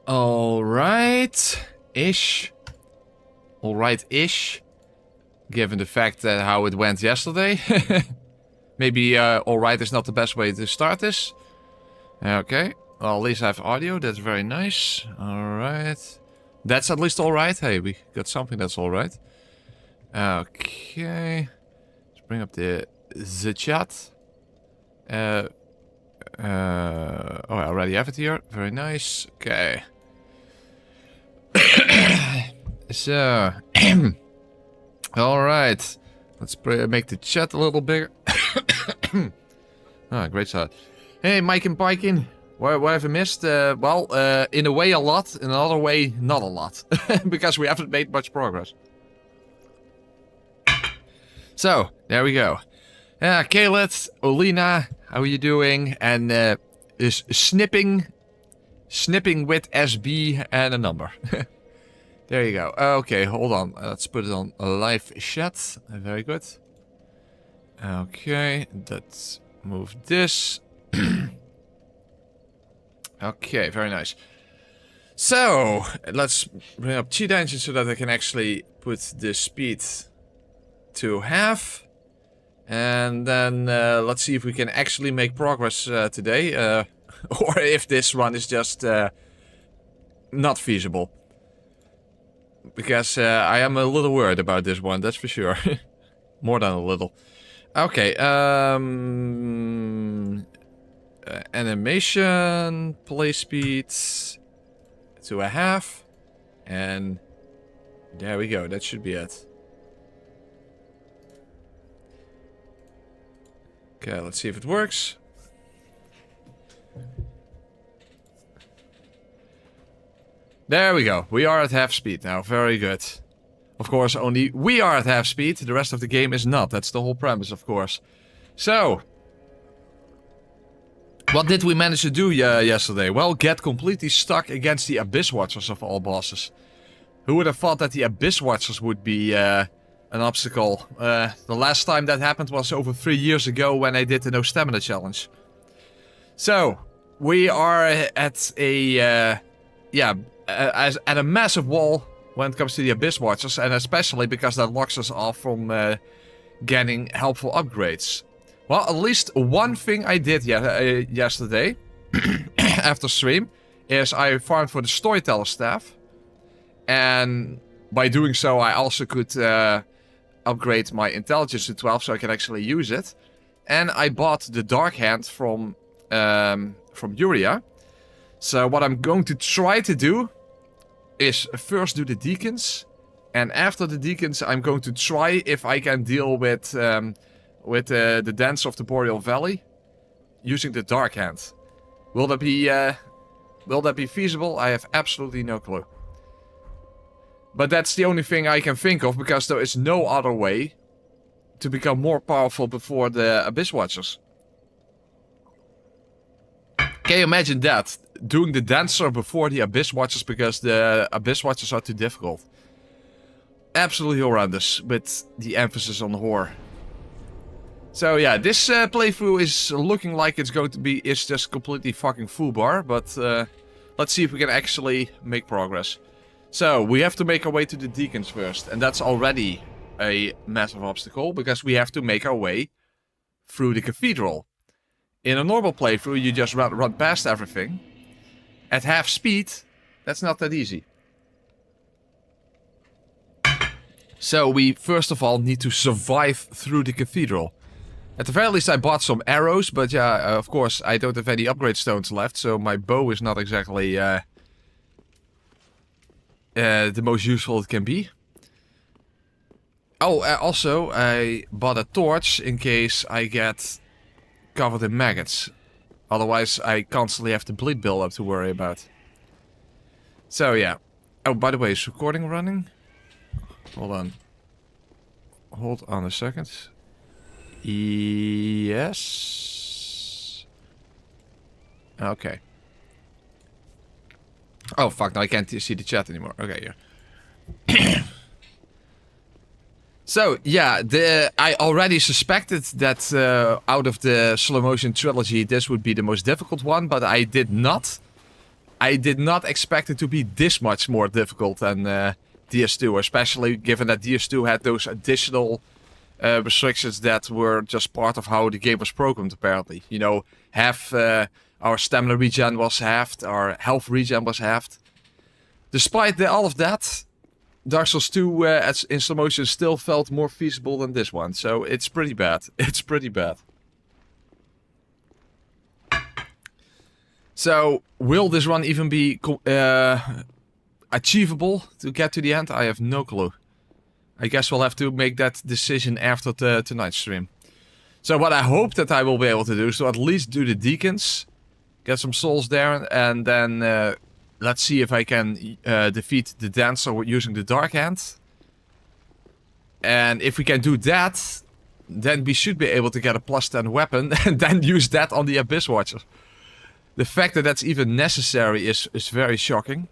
Alright-ish. Alright-ish. Given the fact that how it went yesterday. Maybe alright is not the best way to start this. Okay. Well, at least I have audio. That's very nice. Alright. That's at least alright. Hey, we got something that's alright. Okay. Let's bring up the chat. Oh, I already have it here. Very nice. Okay. So. Alright. Let's make the chat a little bigger. Ah, great start. Hey, Mike and Pikin. What have I missed? Well, in a way a lot, in another way not a lot. Because we haven't made much progress. So, there we go. Caleb, Olina, how are you doing? And is snipping with SB and a number. There you go. Okay, hold on. Let's put it on a live chat. Very good. Okay, let's move this. Okay, very nice. So, let's bring up cheat engine so that I can actually put the speed to half. And then let's see if we can actually make progress today. Or if this one is just not feasible. Because I am a little worried about this one, that's for sure. More than a little. Okay, animation, play speed to a half. And there we go, that should be it. Okay, let's see if it works. There we go. We are at half speed now. Very good. Of course, only we are at half speed. The rest of the game is not. That's the whole premise, of course. So, what did we manage to do yesterday? Well, get completely stuck against the Abyss Watchers of all bosses. Who would have thought that the Abyss Watchers would be an obstacle? The last time that happened was over 3 years ago when I did the No Stamina Challenge. So, we are at a... at a massive wall when it comes to the Abyss Watchers, and especially because that locks us off from getting helpful upgrades. Well, at least one thing I did yesterday, after stream, is I farmed for the Storyteller staff. And by doing so, I also could upgrade my intelligence to 12 so I can actually use it. And I bought the Dark Hand from Yuria. So what I'm going to try to do is first do the Deacons. And after the Deacons, I'm going to try if I can deal with the Dance of the Boreal Valley using the Dark Hand. Will that be feasible? I have absolutely no clue. But that's the only thing I can think of, because there is no other way to become more powerful before the Abyss Watchers. Can you imagine that? Doing the Dancer before the Abyss Watchers, because the Abyss Watchers are too difficult. Absolutely horrendous, with the emphasis on horror. So yeah, this playthrough is looking like it's going to be just completely fucking foobar, but let's see if we can actually make progress. So, we have to make our way to the Deacons first, and that's already a massive obstacle, because we have to make our way through the Cathedral. In a normal playthrough, you just run past everything. At half speed, that's not that easy. So, we first of all need to survive through the Cathedral. At the very least, I bought some arrows, but yeah, of course, I don't have any upgrade stones left, so my bow is not exactly the most useful it can be. Oh, also, I bought a torch in case I get covered in maggots. Otherwise, I constantly have the bleed build-up to worry about. So, yeah. Oh, by the way, is recording running? Hold on. Hold on a second. Yes. Okay. Oh, fuck, no, I can't see the chat anymore. Okay, here. So, yeah, I already suspected that out of the slow motion trilogy, this would be the most difficult one, but I did not I did not expect it to be this much more difficult than DS2, especially given that DS2 had those additional restrictions that were just part of how the game was programmed, apparently. You know, half our stamina regen was halved, our health regen was halved. Despite all of that, Dark Souls 2 in slow motion still felt more feasible than this one, so it's pretty bad. It's pretty bad. So, will this run even be achievable to get to the end? I have no clue. I guess we'll have to make that decision after tonight's stream. So what I hope that I will be able to do is to at least do the Deacons, get some souls there, and then let's see if I can defeat the Dancer using the Dark Hand. And if we can do that, then we should be able to get a +10 weapon and then use that on the Abyss Watcher. The fact that that's even necessary is very shocking.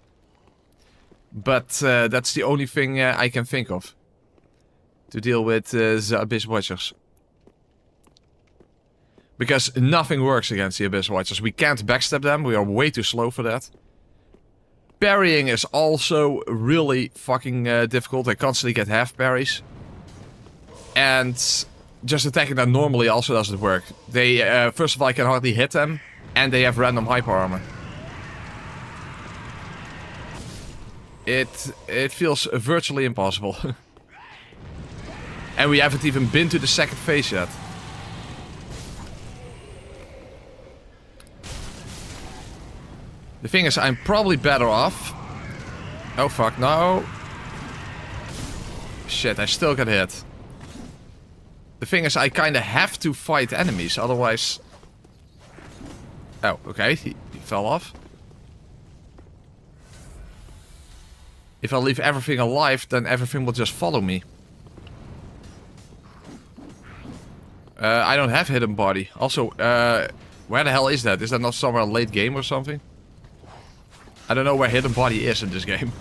But that's the only thing I can think of to deal with the Abyss Watchers. Because nothing works against the Abyss Watchers. We can't backstab them, we are way too slow for that. Parrying is also really fucking difficult. I constantly get half parries. And just attacking them normally also doesn't work. They, first of all, I can hardly hit them. And they have random hyper armor. It feels virtually impossible. And we haven't even been to the second phase yet. The thing is, I'm probably better off. Oh fuck, no. Shit, I still got hit. The thing is, I kinda have to fight enemies, otherwise... Oh, okay, he fell off. If I leave everything alive, then everything will just follow me. I don't have hidden body. Also, where the hell is that? Is that not somewhere late game or something? I don't know where hidden body is in this game.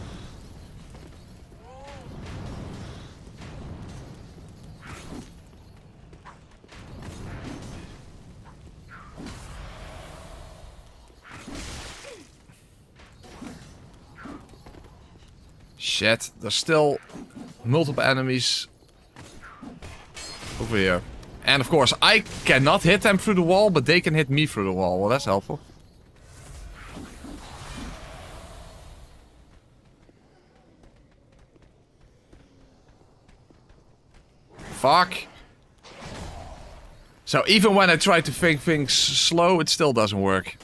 Shit, there's still multiple enemies over here. And of course, I cannot hit them through the wall, but they can hit me through the wall. Well, that's helpful. Fuck. So even when I try to think things slow, it still doesn't work.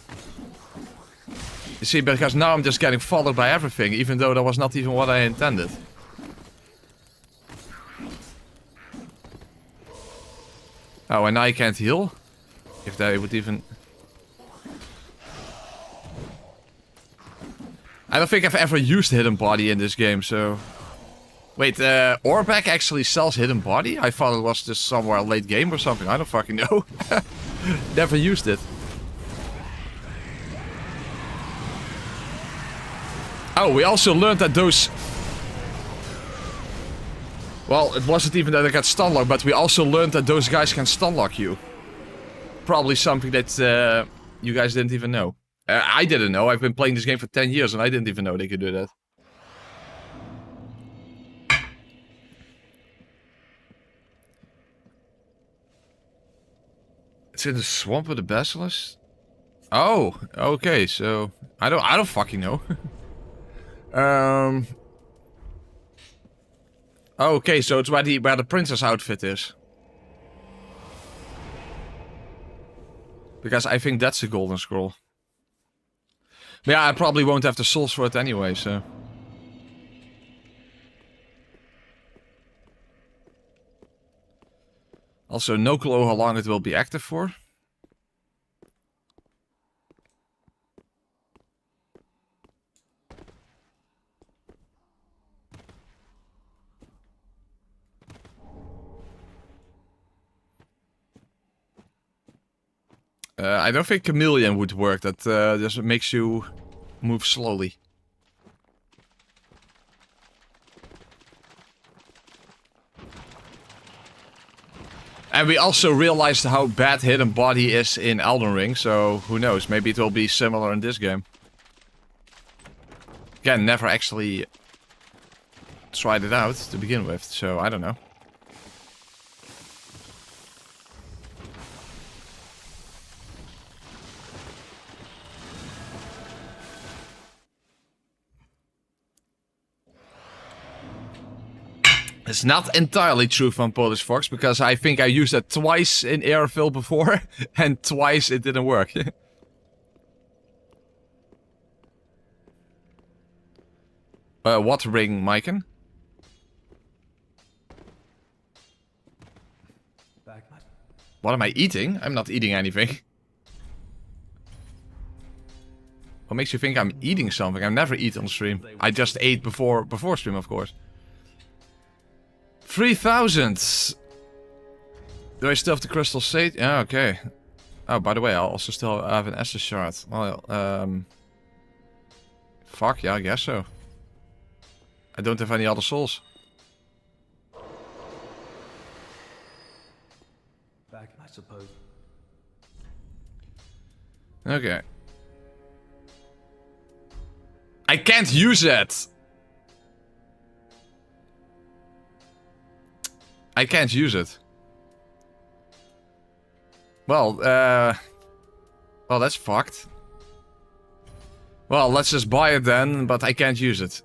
You see, because now I'm just getting followed by everything, even though that was not even what I intended. Oh, and now I can't heal? If they would even... I don't think I've ever used hidden body in this game, so... Wait, Orbeck actually sells hidden body? I thought it was just somewhere late game or something, I don't fucking know. Never used it. Oh, we also learned that those... Well, it wasn't even that I got stunlocked, but we also learned that those guys can stunlock you. Probably something that you guys didn't even know. I didn't know. I've been playing this game for 10 years and I didn't even know they could do that. It's in the swamp with the basilisk? Oh, okay, so... I don't fucking know. Okay, so it's where the princess outfit is. Because I think that's the golden scroll. But yeah, I probably won't have the souls for it anyway, so... Also, no clue how long it will be active for. I don't think Chameleon would work. That just makes you move slowly. And we also realized how bad hidden body is in Elden Ring, so who knows, maybe it will be similar in this game. Again, never actually tried it out to begin with, so I don't know. It's not entirely true from Polish Fox, because I think I used it twice in Airfill before, and twice it didn't work. What ring, Maiken? What am I eating? I'm not eating anything. What makes you think I'm eating something? I never eat on stream. I just ate before stream, of course. 3,000! Do I still have the crystal state? Yeah, okay. Oh, by the way, I'll also still have an Estus shard. Well, fuck, yeah, I guess so. I don't have any other souls. Back, I suppose. Okay. I can't use it! I can't use it. Well, well, that's fucked. Well, let's just buy it then, but I can't use it.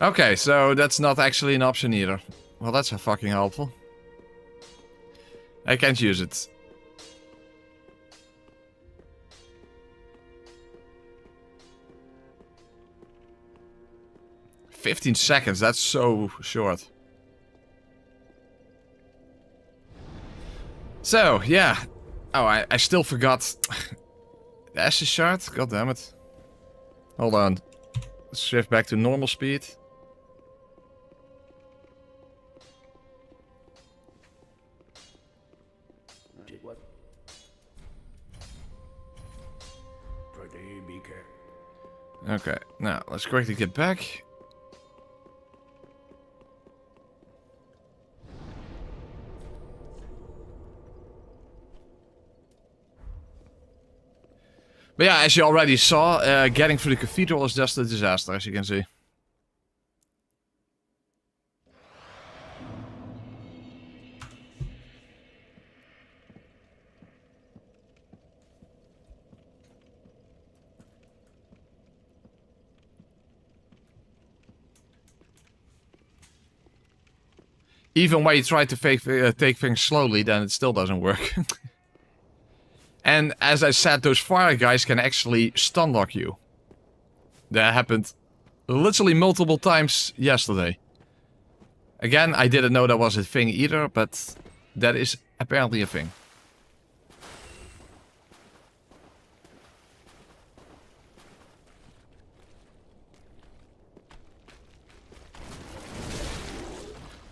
Okay, so that's not actually an option either. Well, that's fucking helpful. I can't use it. "15 seconds, that's so short. So, yeah. Oh, I still forgot. The Estus shard? God damn it. Hold on. Let's shift back to normal speed. What? Pretty big. Okay, now let's quickly get back. But yeah, as you already saw, getting through the cathedral is just a disaster, as you can see. Even when you try to take things slowly, then it still doesn't work. And as I said, those fire guys can actually stun lock you. That happened literally multiple times yesterday. Again, I didn't know that was a thing either, but that is apparently a thing.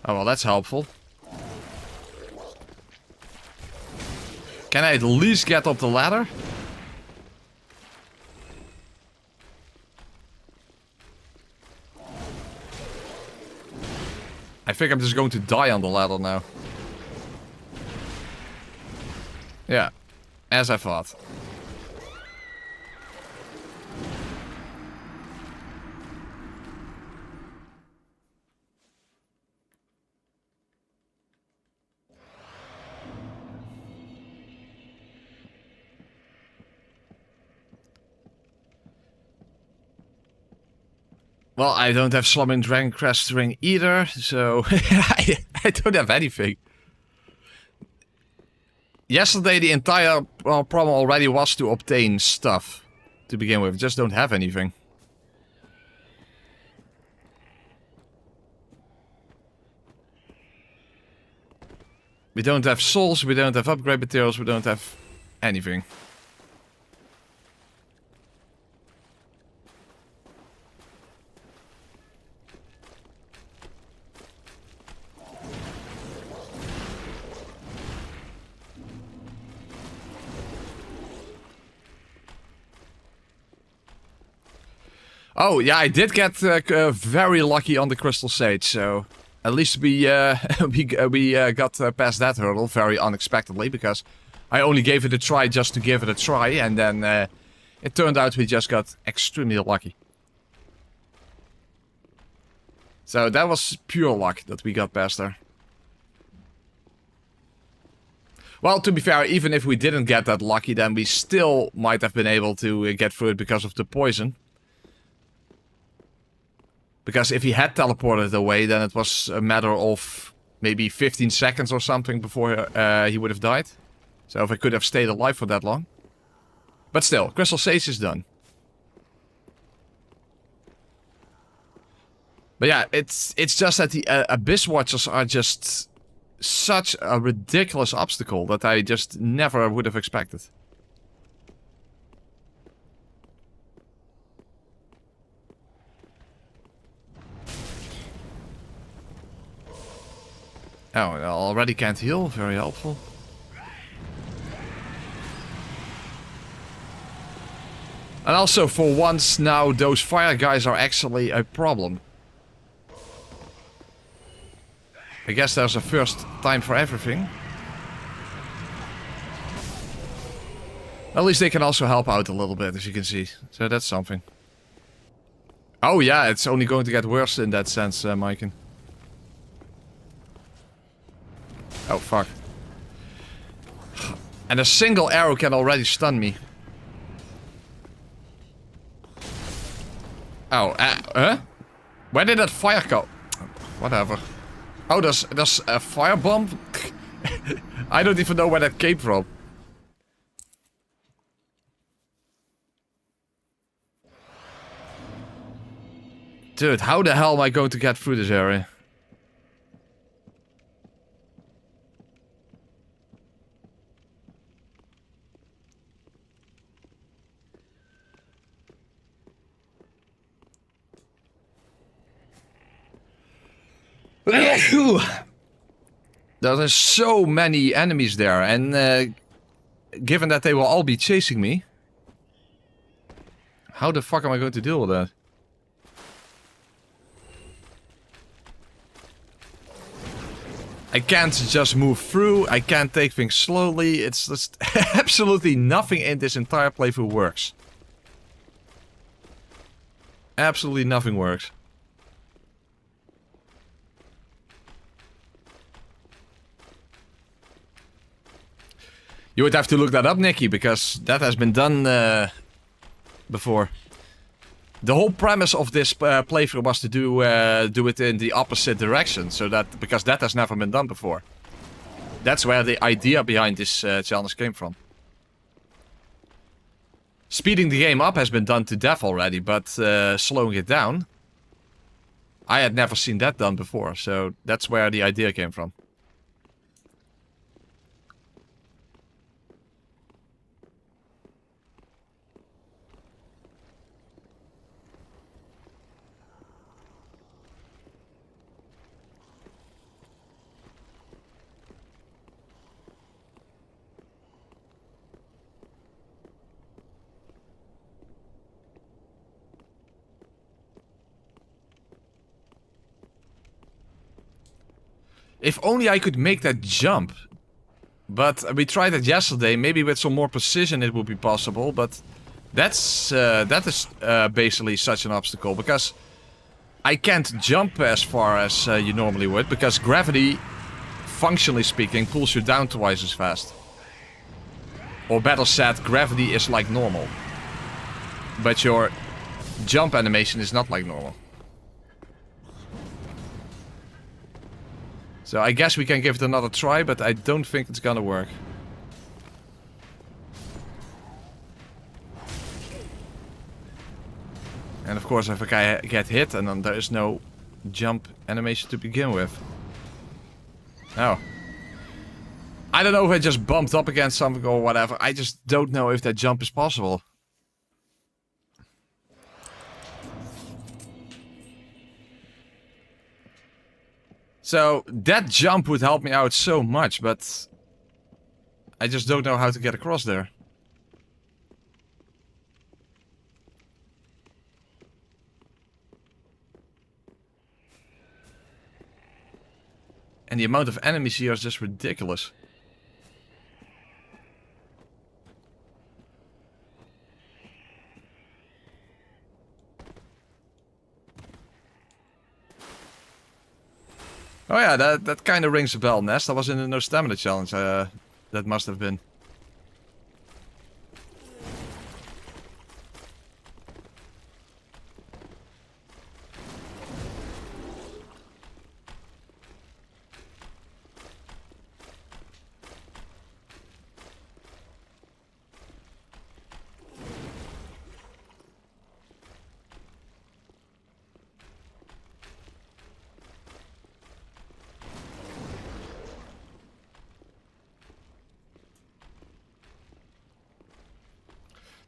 Oh, well, that's helpful. Can I at least get up the ladder? I think I'm just going to die on the ladder now. Yeah, as I thought. Well, I don't have Slumming Dragon Crest Ring either, so I don't have anything. Yesterday the entire problem already was to obtain stuff to begin with, just don't have anything. We don't have souls, we don't have upgrade materials, we don't have anything. Oh, yeah, I did get very lucky on the Crystal Sage, so at least we got past that hurdle very unexpectedly, because I only gave it a try just to give it a try, and then It turned out we just got extremely lucky. So that was pure luck that we got past there. Well, to be fair, even if we didn't get that lucky, then we still might have been able to get through it because of the poison. Because if he had teleported away, then it was a matter of maybe 15 seconds or something before he would have died. So if I could have stayed alive for that long. But still, Crystal Sage is done. But yeah, it's just that the Abyss Watchers are just such a ridiculous obstacle that I just never would have expected. Oh, I already can't heal. Very helpful. And also, for once now, those fire guys are actually a problem. I guess there's a first time for everything. At least they can also help out a little bit, as you can see. So that's something. Oh yeah, it's only going to get worse in that sense, Maiken. Oh, fuck. And a single arrow can already stun me. Oh, huh? Where did that fire go? Whatever. Oh, there's a fire bomb? I don't even know where that came from. Dude, how the hell am I going to get through this area? There's so many enemies there, and given that they will all be chasing me, how the fuck am I going to deal with that? I can't just move through, I can't take things slowly, it's just absolutely nothing in this entire playthrough works. Absolutely nothing works. You would have to look that up, Nikki, because that has been done before. The whole premise of this playthrough was to do it in the opposite direction, so that because that has never been done before. That's where the idea behind this challenge came from. Speeding the game up has been done to death already, but slowing it down, I had never seen that done before, so that's where the idea came from. If only I could make that jump. But we tried it yesterday. Maybe with some more precision it would be possible. But that is basically such an obstacle. Because I can't jump as far as you normally would. Because gravity, functionally speaking, pulls you down twice as fast. Or better said, gravity is like normal. But your jump animation is not like normal. So I guess we can give it another try, but I don't think it's gonna work. And of course if I get hit and then there is no jump animation to begin with. Oh. I don't know if I just bumped up against something or whatever. I just don't know if that jump is possible. So, that jump would help me out so much, but I just don't know how to get across there. And the amount of enemies here is just ridiculous. Oh yeah, that kind of rings a bell, Nest. That was in the no stamina challenge. That must have been.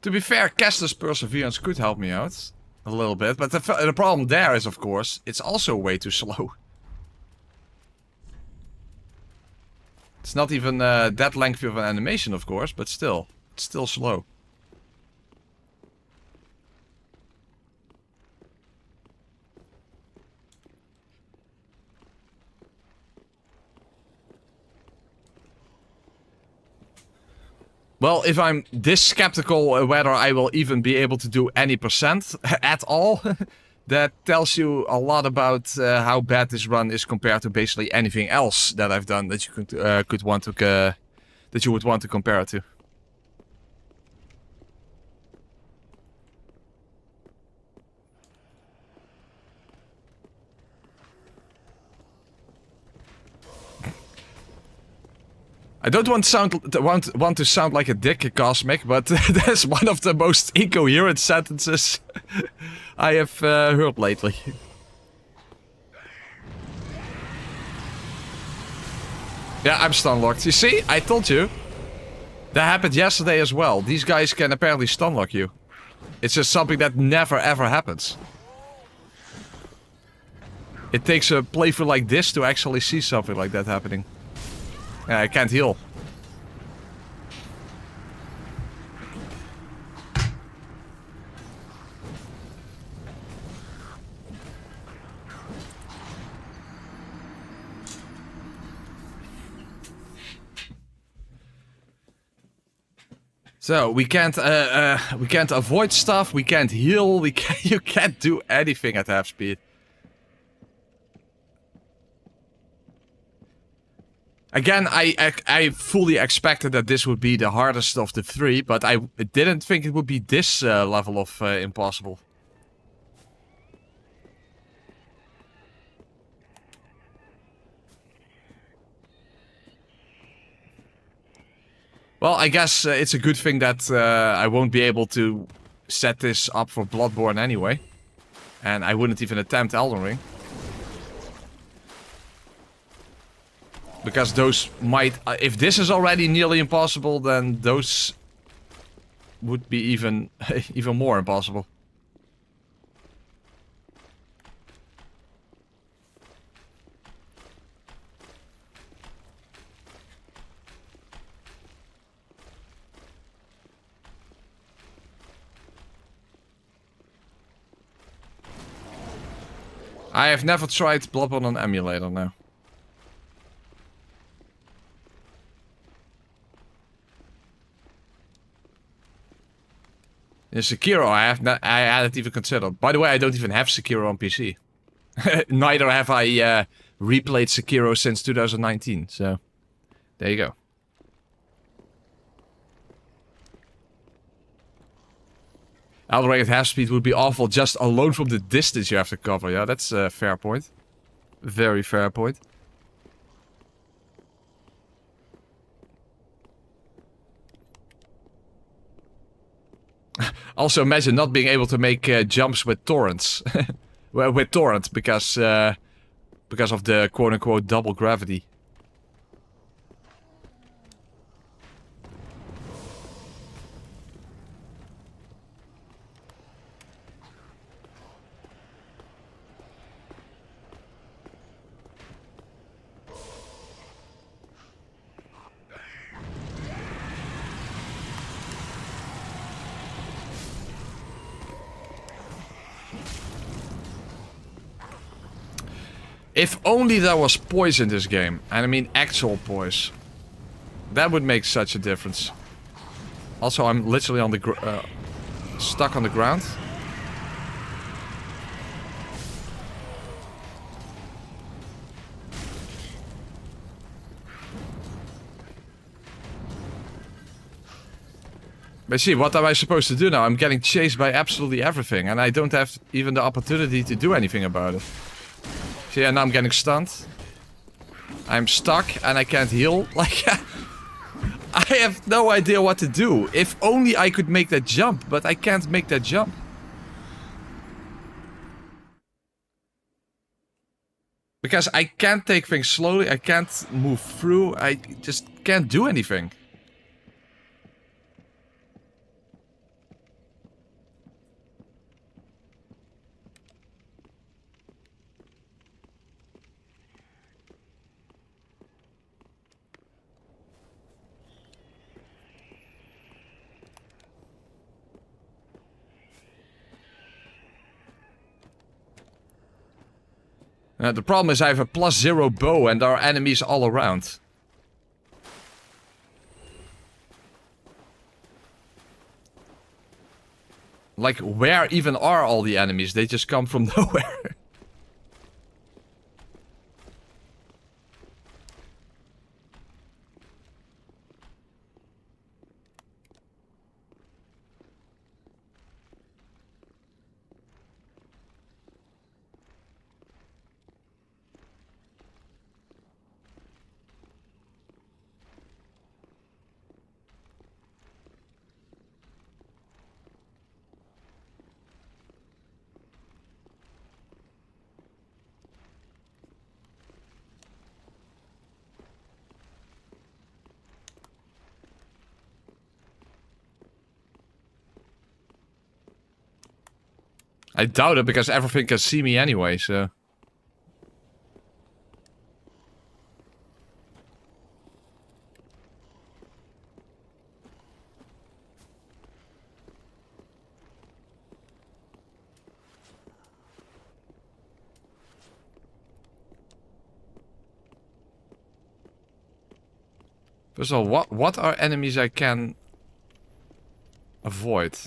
To be fair, Caster's perseverance could help me out a little bit, but the problem there is, of course, it's also way too slow. It's not even that lengthy of an animation, of course, but still, it's still slow. Well, if I'm this skeptical whether I will even be able to do any percent at all, that tells you a lot about how bad this run is compared to basically anything else that I've done that you could want to that you would want to compare it to. I don't want to sound like a dick, Cosmic, but that's one of the most incoherent sentences I have heard lately. Yeah, I'm stun locked. You see, I told you. That happened yesterday as well. These guys can apparently stun lock you. It's just something that never ever happens. It takes a playthrough like this to actually see something like that happening. Yeah, I can't heal. So we can't avoid stuff. We can't heal. You can't do anything at half speed. Again, I fully expected that this would be the hardest of the three, but I didn't think it would be this level of impossible. Well, I guess it's a good thing that I won't be able to set this up for Bloodborne anyway. And I wouldn't even attempt Elden Ring. Because those might... if this is already nearly impossible, then those would be even more impossible. I have never tried Bloodborne on emulator now. In Sekiro, I hadn't even considered. By the way, I don't even have Sekiro on PC. Neither have I replayed Sekiro since 2019. So, there you go. Elden Ring at half speed would be awful just alone from the distance you have to cover. Yeah, that's a fair point. Very fair point. Also, imagine not being able to make jumps with torrents. Well, with torrent, because of the quote-unquote double gravity. If only there was poise in this game. And I mean actual poise. That would make such a difference. Also, I'm literally on the stuck on the ground. But see, what am I supposed to do now? I'm getting chased by absolutely everything, and I don't have even the opportunity to do anything about it. See, and now I'm getting stunned. I'm stuck, and I can't heal. Like, I have no idea what to do. If only I could make that jump, but I can't make that jump. Because I can't take things slowly, I can't move through, I just can't do anything. The problem is I have a +0 bow and there are enemies all around. Like, where even are all the enemies? They just come from nowhere. I doubt it because everything can see me anyway, so... First of all, what are enemies I can avoid?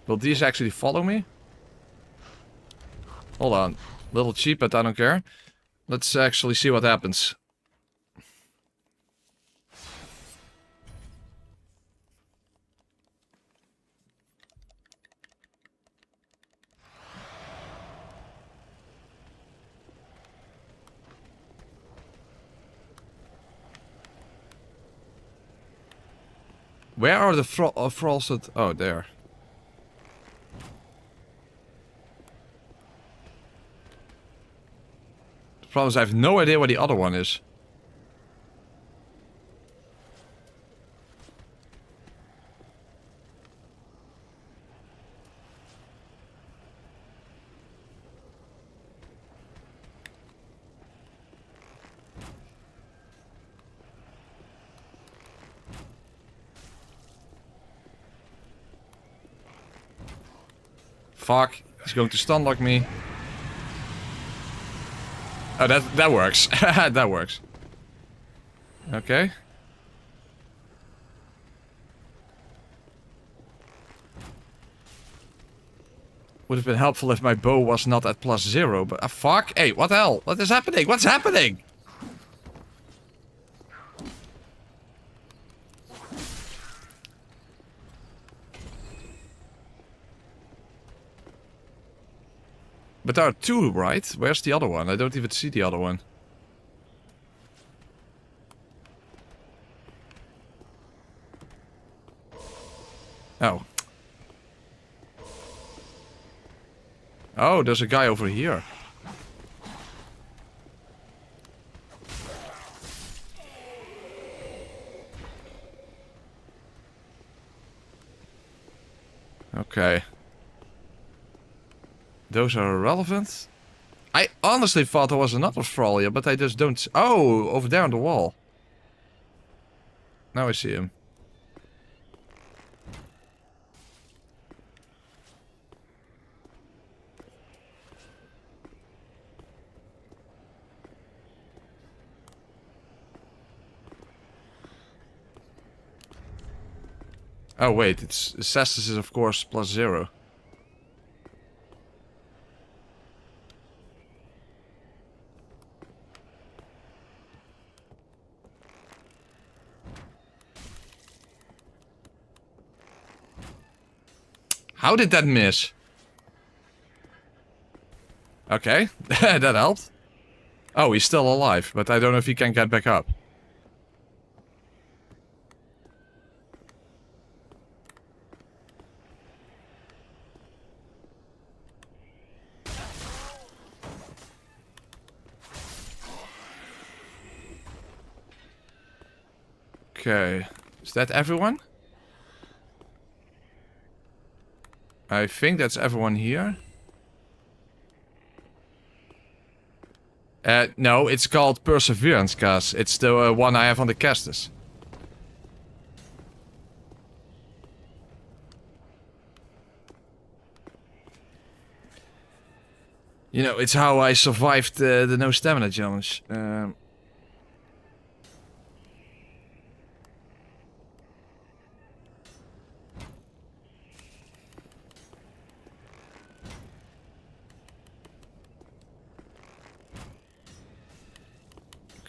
Will these actually follow me? Hold on. Little cheap, but I don't care. Let's actually see what happens. Where are the frosted... Oh, there. The problem is I have no idea where the other one is. Fuck, he's going to stun lock me. Oh, that works. That works. Okay. Would have been helpful if my bow was not at +0, but fuck. Hey, what the hell? What is happening? What's happening? But there are two, right? Where's the other one? I don't even see the other one. Oh. Oh, there's a guy over here. Okay. Those are irrelevant. I honestly thought there was another thrall here, but I just don't... Oh, over there on the wall. Now I see him. Oh wait, it's Cestus is of course +0. How did that miss? Okay, that helped. Oh, he's still alive, but I don't know if he can get back up. Okay, is that everyone? I think that's everyone here. No, it's called Perseverance, guys. It's the one I have on the casters. You know, it's how I survived the no stamina challenge.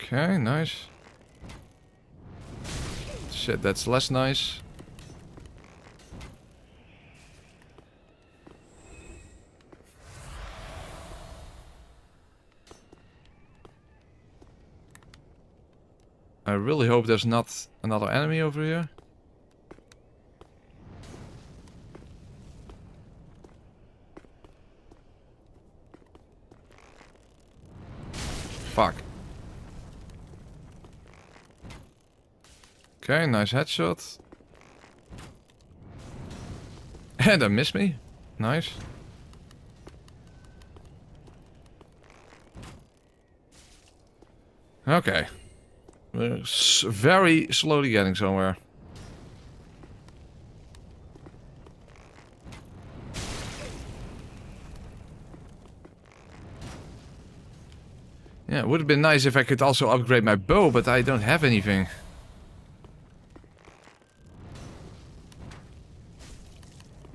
Okay, nice. Shit, that's less nice. I really hope there's not another enemy over here. Fuck. Okay, nice headshot. And I missed me. Nice. Okay. We're very slowly getting somewhere. Yeah, it would have been nice if I could also upgrade my bow, but I don't have anything.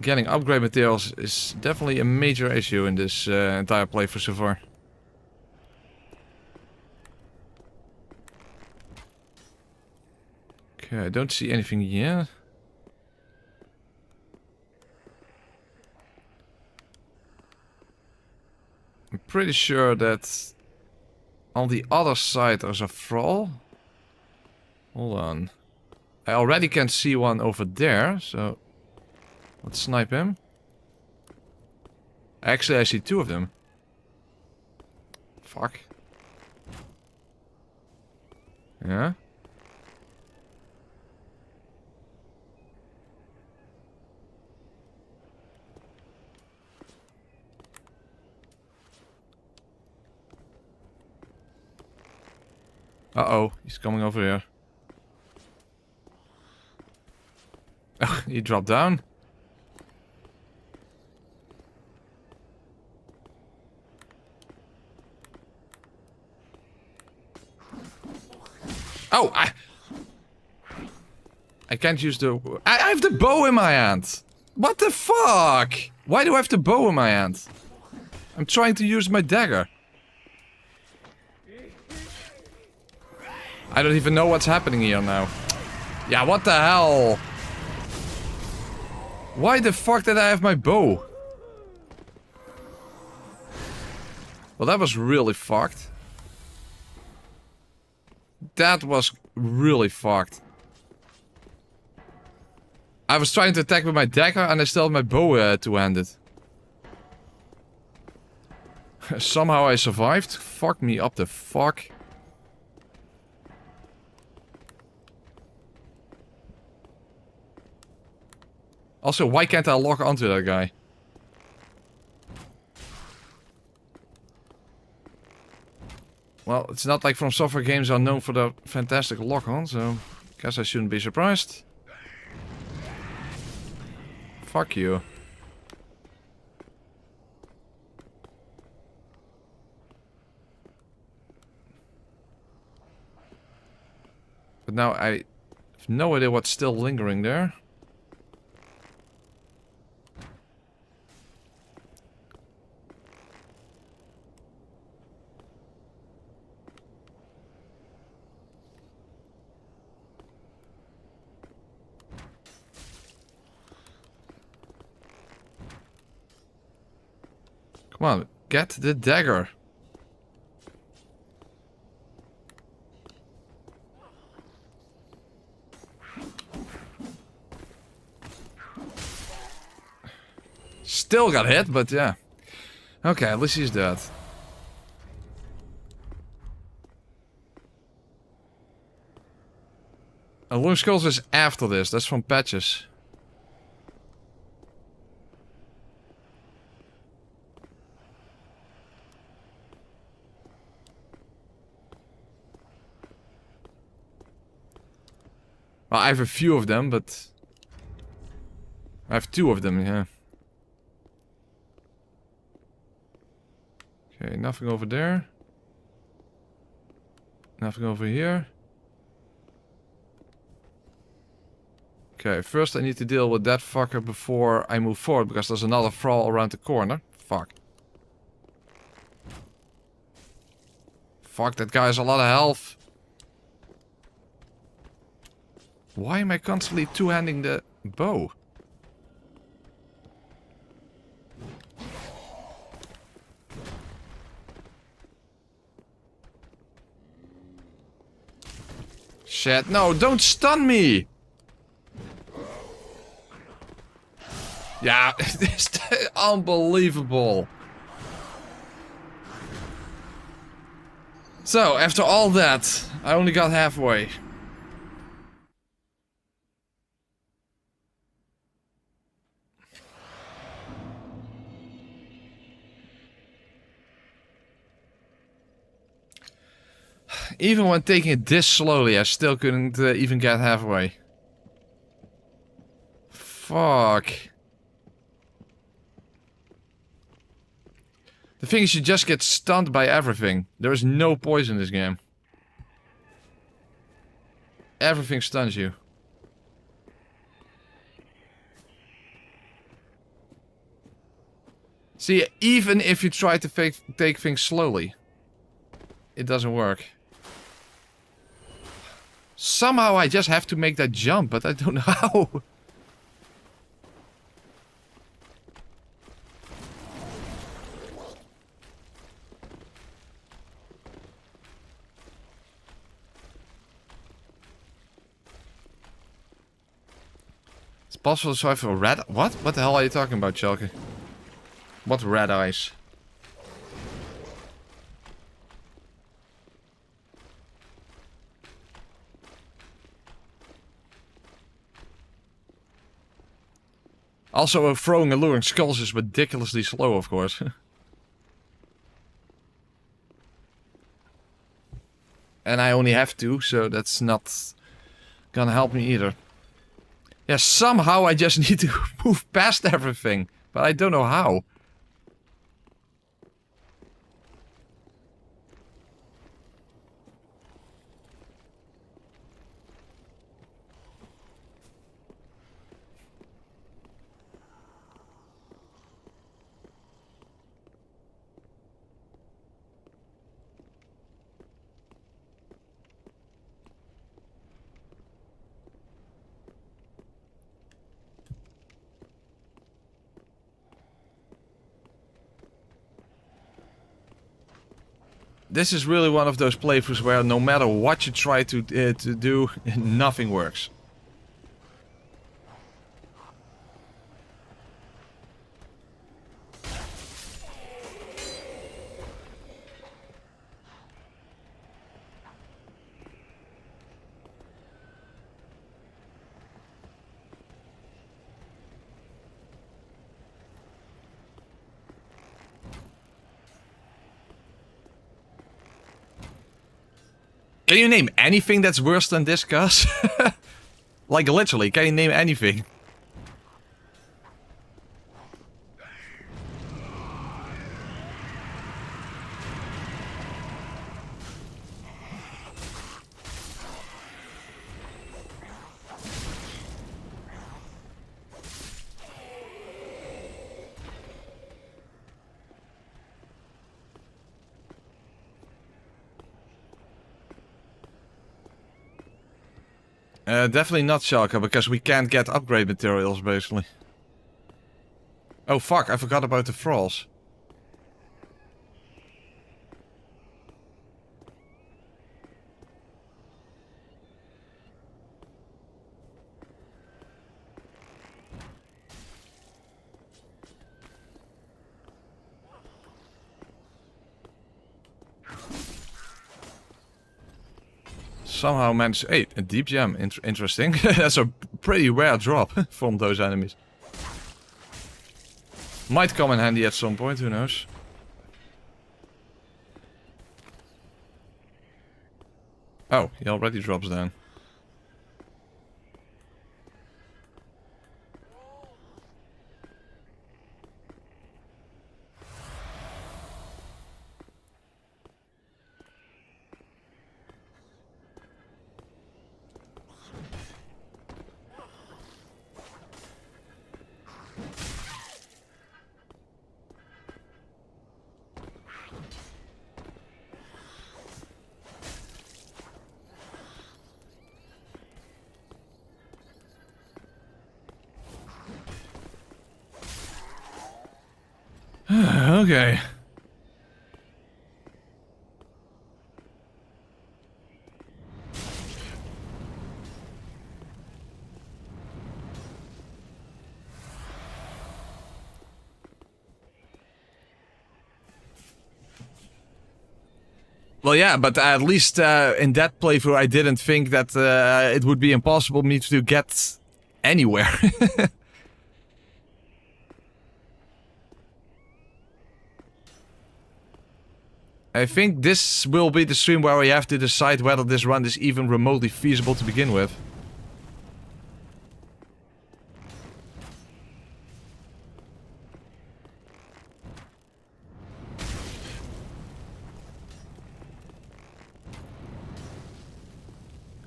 Getting upgrade materials is definitely a major issue in this entire playthrough so far. Okay, I don't see anything yet. I'm pretty sure that on the other side there's a thrall. Hold on. I already can see one over there, so let's snipe him. Actually, I see two of them. Fuck. Yeah. Uh-oh, he's coming over here. Oh, he dropped down. Oh, I can't use the... I have the bow in my hand! What the fuck? Why do I have the bow in my hand? I'm trying to use my dagger. I don't even know what's happening here now. Yeah, what the hell? Why the fuck did I have my bow? Well, that was really fucked. That was really fucked. I was trying to attack with my dagger and I still had my bow two-handed. Somehow I survived. Fuck me up the fuck. Also, why can't I lock onto that guy? Well, it's not like From Software games are known for their fantastic lock-on, so guess I shouldn't be surprised. Fuck you. But now I have no idea what's still lingering there. Come on, get the dagger. Still got hit, but yeah. Okay, at least he's dead. Alluring Skulls is after this. That's from Patches. Well, I have a few of them, but... I have 2 of them, yeah. Okay, nothing over there. Nothing over here. Okay, first I need to deal with that fucker before I move forward, because there's another thrall around the corner. Fuck. Fuck, that guy has a lot of health. Why am I constantly two-handing the bow? Shit, no, don't stun me! Yeah, it's unbelievable. So, after all that, I only got halfway. Even when taking it this slowly, I still couldn't even get halfway. Fuck. The thing is, you just get stunned by everything. There is no poison in this game. Everything stuns you. See, even if you try to take things slowly, it doesn't work. Somehow I just have to make that jump, but I don't know how. It's possible to survive for red... What? What the hell are you talking about, Chalky? What red eyes? Also, throwing Alluring Skulls is ridiculously slow, of course. And I only have 2, so that's not gonna help me either. Yeah, somehow I just need to move past everything, but I don't know how. This is really one of those playthroughs where no matter what you try to do, nothing works. Can you name anything that's worse than this, Gus? Like literally, can you name anything? Definitely not Shulker, because we can't get upgrade materials, basically. Oh fuck, I forgot about the thralls. somehow managed... Hey, a deep gem. Interesting. That's a pretty rare drop from those enemies. Might come in handy at some point, who knows. Oh, he already drops down. Okay. Well, yeah, but at least in that playthrough I didn't think that it would be impossible me to get anywhere. I think this will be the stream where we have to decide whether this run is even remotely feasible to begin with.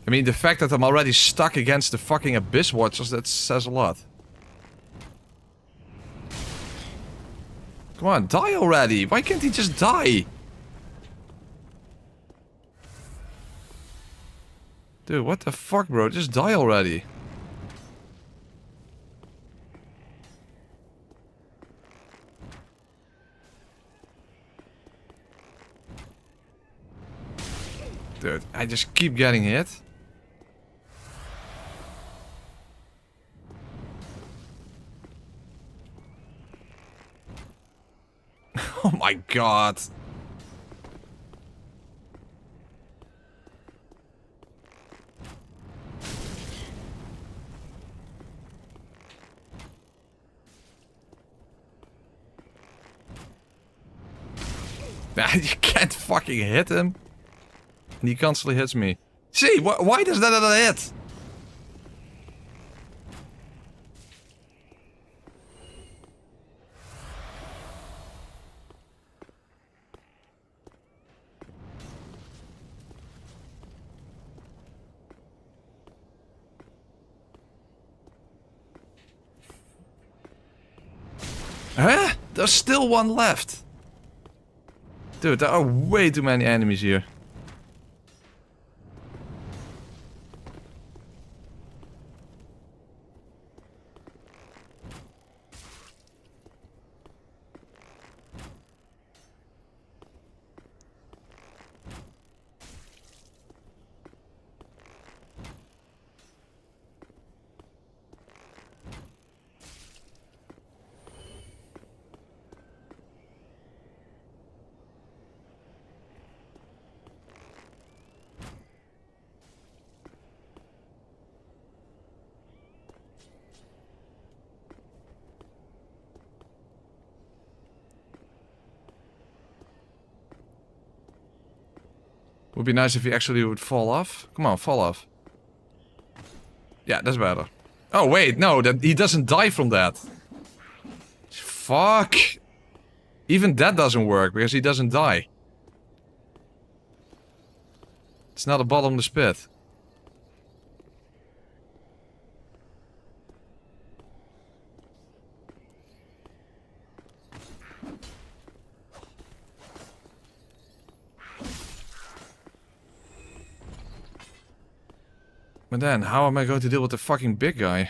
I mean, the fact that I'm already stuck against the fucking Abyss Watchers, that says a lot. Come on, die already! Why can't he just die? Dude, what the fuck, bro? Just die already. Dude, I just keep getting hit. Oh my god. You can't fucking hit him. And he constantly hits me. See, why does that not hit? Huh? There's still one left. Dude, there are way too many enemies here. Would be nice if he actually would fall off. Come on, fall off. Yeah, that's better. Oh, wait, no, he doesn't die from that. Fuck. Even that doesn't work, because he doesn't die. It's not a bottomless pit. But then, how am I going to deal with the fucking big guy?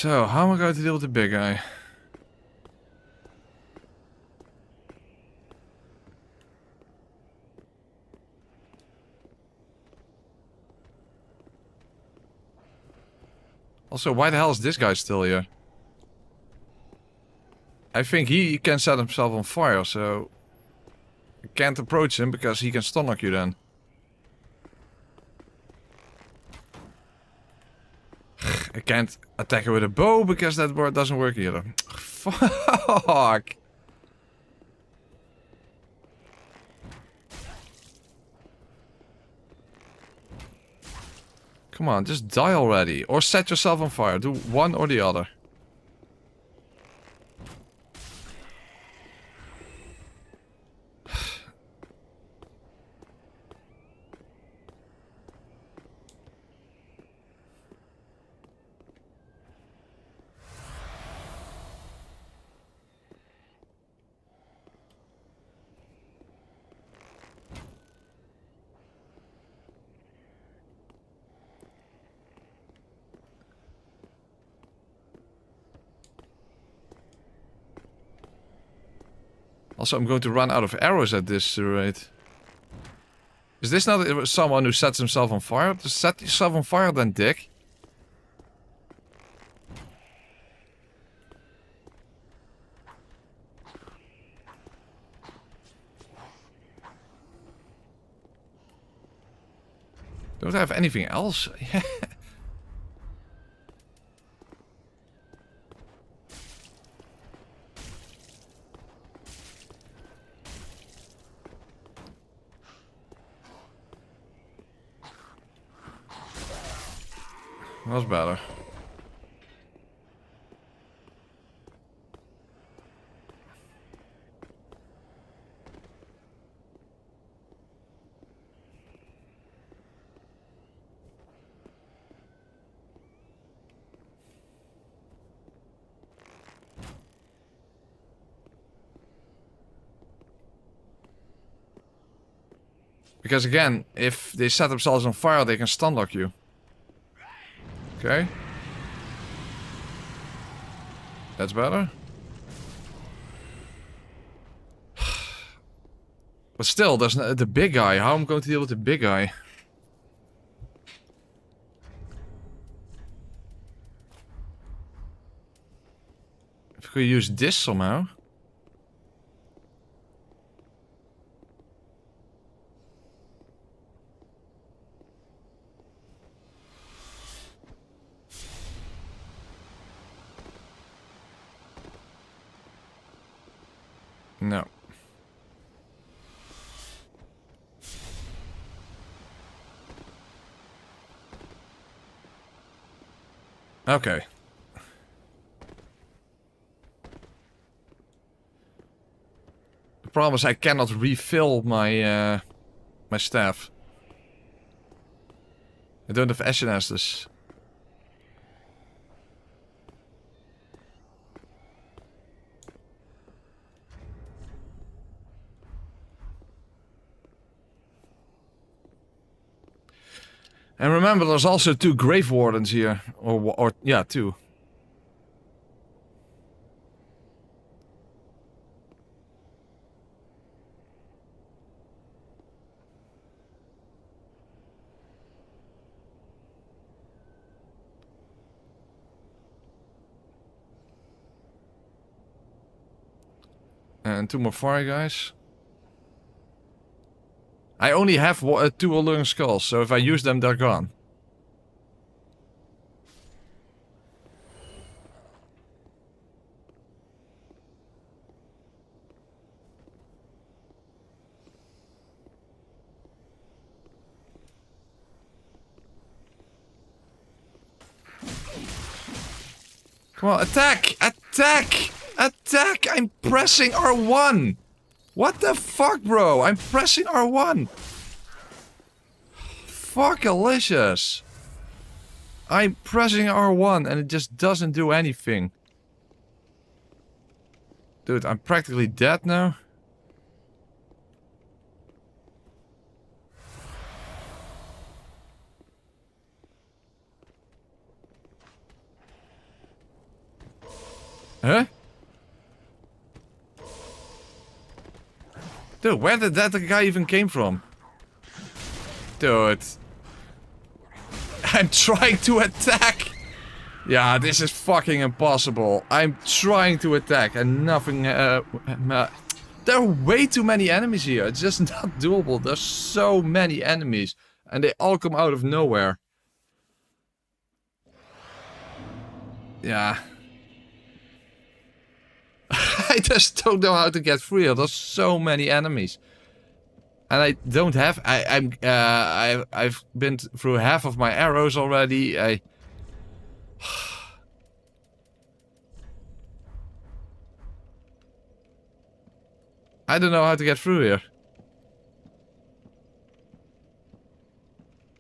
So, how am I going to deal with the big guy? Also, why the hell is this guy still here? I think he can set himself on fire, so... I can't approach him because he can stun lock you then. I can't attack her with a bow because that word doesn't work either. Fuck! Come on, just die already. Or set yourself on fire. Do one or the other. Also, I'm going to run out of arrows at this rate. Is this not someone who sets himself on fire? Just set yourself on fire then, dick. Don't I have anything else? That's better. Because again, if they set themselves on fire, they can stun lock you. Okay. That's better. But still, there's the big guy. How am I going to deal with the big guy? If I could use this somehow. No. Okay. The problem is I cannot refill my my staff. I don't have Ashen Estus. And remember, there's also 2 Grave Wardens here. Or yeah, 2. And 2 more fire guys. I only have 2 Alluring Skulls, so if I use them, they're gone. Come on, attack! Attack! Attack! I'm pressing R1! What the fuck, bro? I'm pressing R1! Fuckalicious! I'm pressing R1 and it just doesn't do anything. Dude, I'm practically dead now. Huh? Dude, where did that guy even came from? Dude. I'm trying to attack! Yeah, this is fucking impossible. I'm trying to attack and nothing... there are way too many enemies here. It's just not doable. There's so many enemies. And they all come out of nowhere. Yeah. I just don't know how to get through here. There's so many enemies. And I don't have... I've been through half of my arrows already. I don't know how to get through here.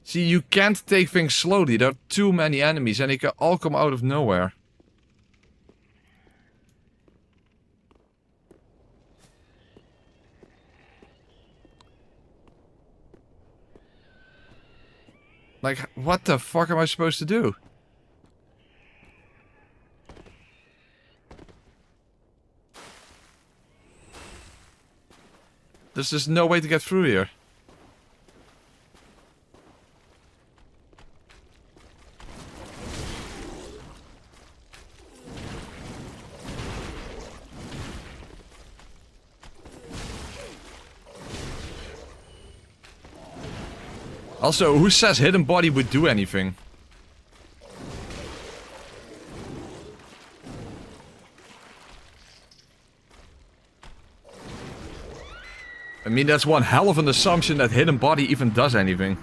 See, you can't take things slowly. There are too many enemies and they can all come out of nowhere. Like, what the fuck am I supposed to do? There's just no way to get through here. Also, who says hidden body would do anything? I mean, that's one hell of an assumption that hidden body even does anything.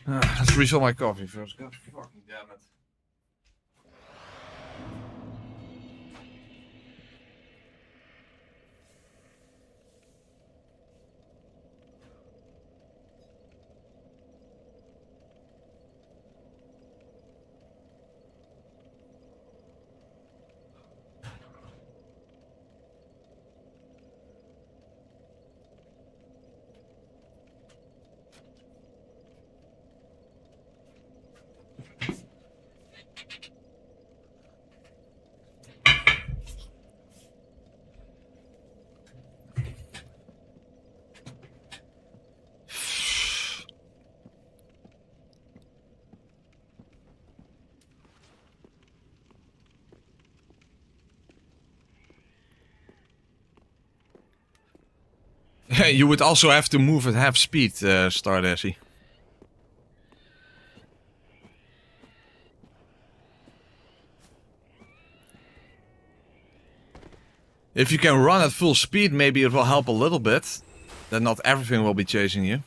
Let's refill my coffee first. God fucking damn it. You would also have to move at half speed, Stardashy. If you can run at full speed, maybe it will help a little bit. Then not everything will be chasing you.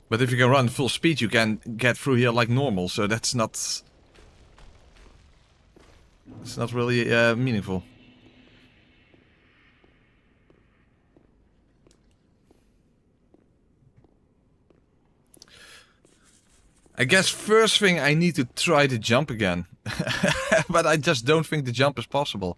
But if you can run full speed, you can get through here like normal, so that's not... It's not really meaningful. I guess first thing I need to try to jump again. But I just don't think the jump is possible.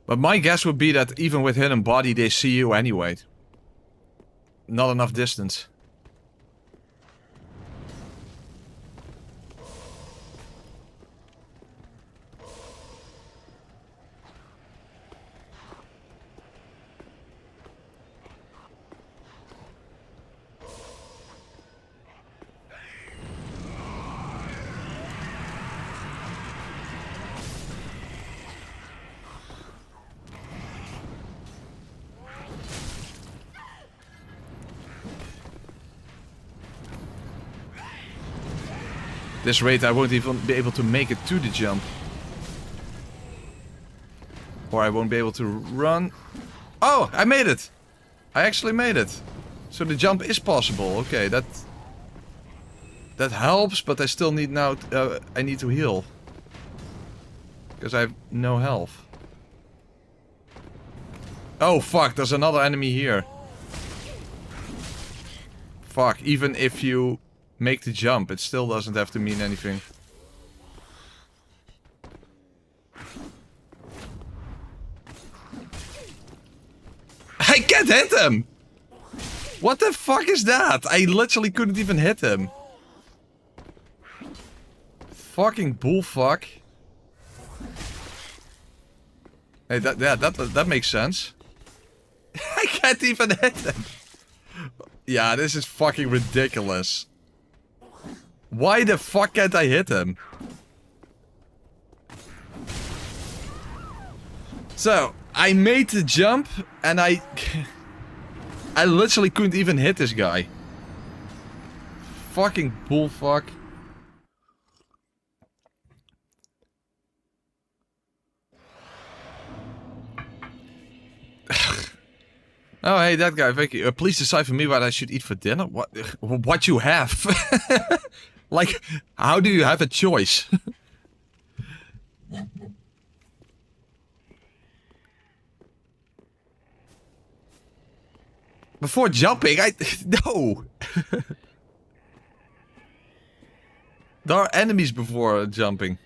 But my guess would be that even with hidden body, they see you anyway. Not enough distance. This rate I won't even be able to make it to the jump. Or I won't be able to run. Oh, I made it! I actually made it. So the jump is possible. Okay, that helps, but I still need now... I need to heal. Because I have no health. Oh fuck, there's another enemy here. Fuck, even if you make the jump, it still doesn't have to mean anything. I can't hit him! What the fuck is that? I literally couldn't even hit him. Fucking bullfuck. Hey, that makes sense. I can't even hit him. Yeah, this is fucking ridiculous. Why the fuck can't I hit him? So, I made the jump and I literally couldn't even hit this guy. Fucking bullfuck. Oh, hey, that guy, thank you. Please decide for me what I should eat for dinner. What you have? Like, how do you have a choice? Before jumping, no. There are enemies before jumping.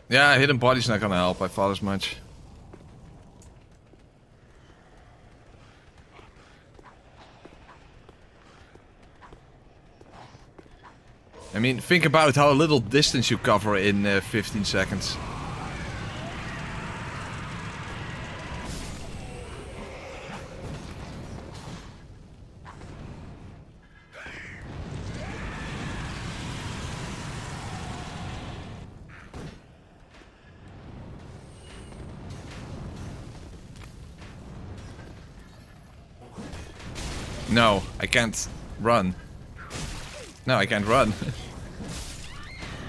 Yeah, hidden body's not gonna help. I thought as much. I mean, think about how little distance you cover in 15 seconds. No, I can't run. No, I can't run.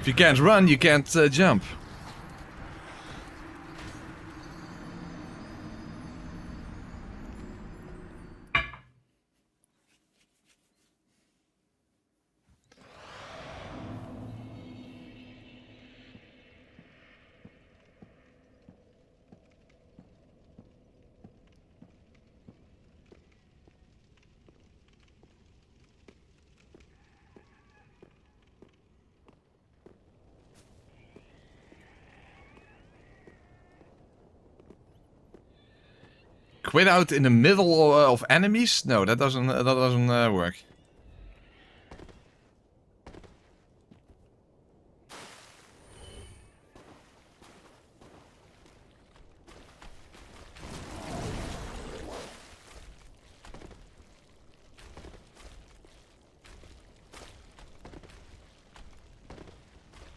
If you can't run, you can't jump. Quit out in the middle of enemies? No, that doesn't work.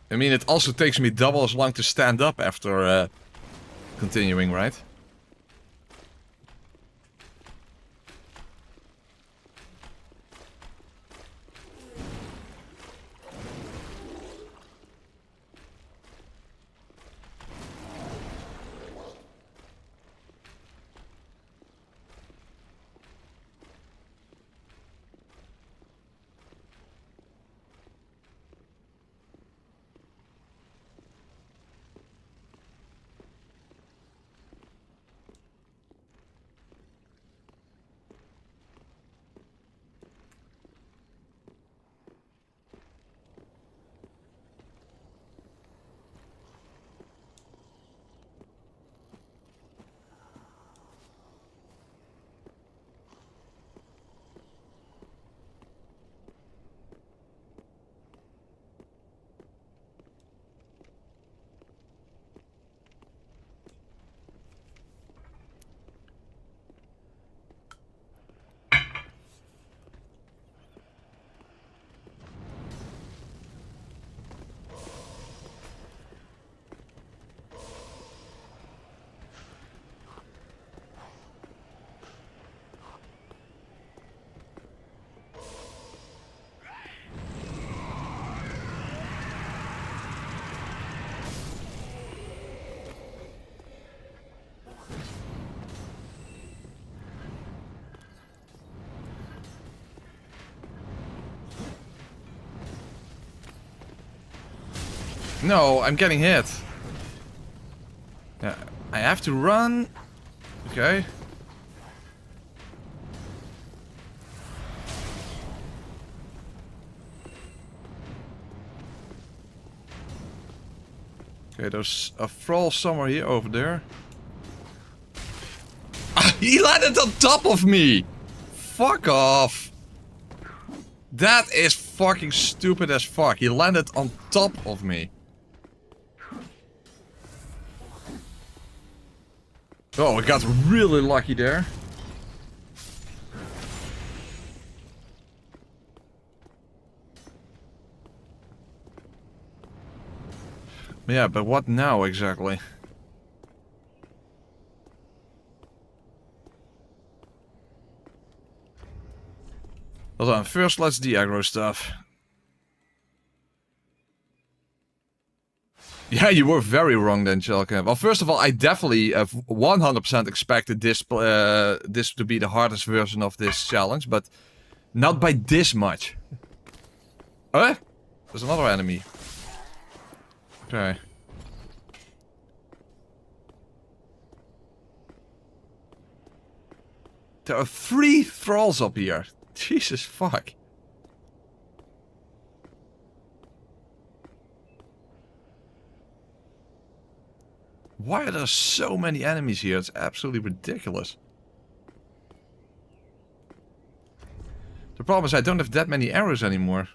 I mean, it also takes me double as long to stand up after continuing, right? No, I'm getting hit. Yeah, I have to run. Okay. Okay, there's a thrall somewhere here over there. He landed on top of me! Fuck off! That is fucking stupid as fuck. He landed on top of me. Oh, I got really lucky there. Yeah, but what now exactly? Hold on, first let's de-aggro stuff. Yeah, you were very wrong then, Chelka. Well, first of all, I definitely have 100% expected this this to be the hardest version of this challenge, but not by this much. There's another enemy. Okay. There are 3 thralls up here. Jesus fuck. Why are there so many enemies here? It's absolutely ridiculous. The problem is I don't have that many arrows anymore.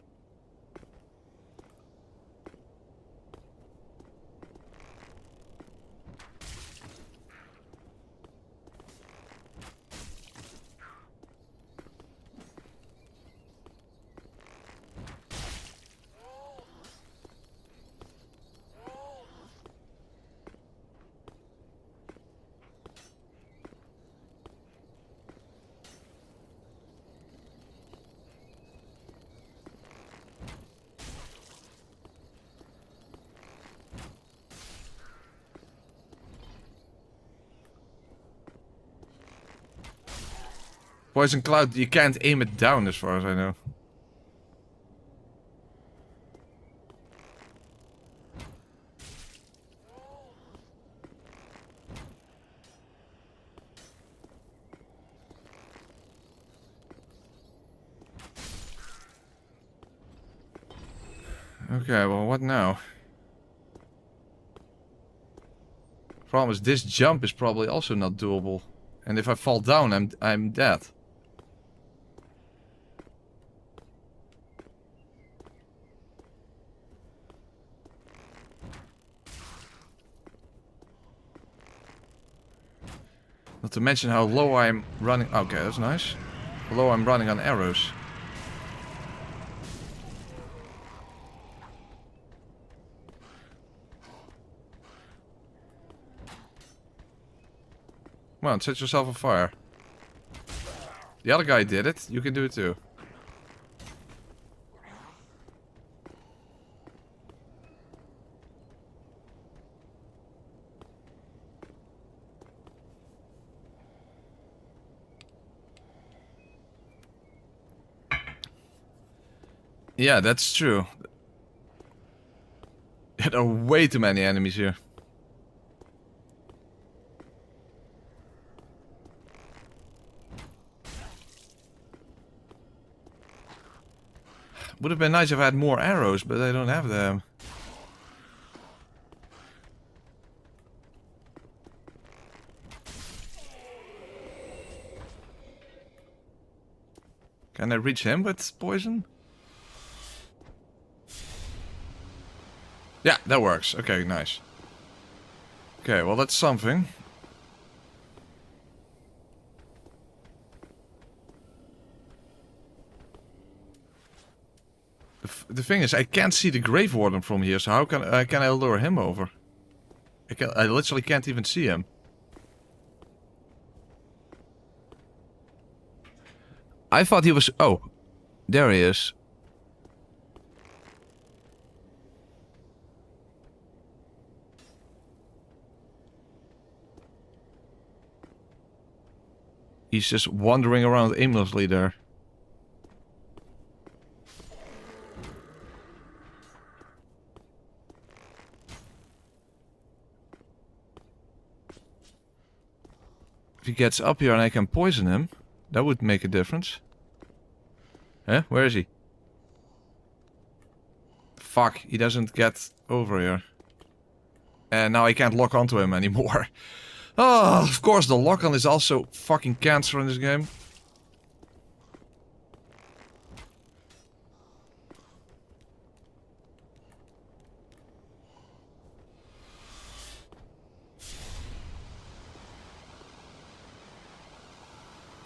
Poison Cloud, you can't aim it down as far as I know. Okay, well, what now? Problem is, this jump is probably also not doable. And if I fall down, I'm dead. Not to mention how low I'm running. Okay, that's nice. How low I'm running on arrows. Come on, set yourself on fire. The other guy did it. You can do it too. Yeah, that's true. There are way too many enemies here. Would have been nice if I had more arrows, but I don't have them. Can I reach him with poison? Yeah, that works. Okay, nice. Okay, well that's something. The thing is, I can't see the Grave Warden from here, so how can I lure him over? I literally can't even see him. I thought he was... Oh, there he is. He's just wandering around aimlessly there. If he gets up here and I can poison him, that would make a difference. Huh? Where is he? Fuck, he doesn't get over here. And now I can't lock onto him anymore. Oh, of course the lock-on is also fucking cancer in this game.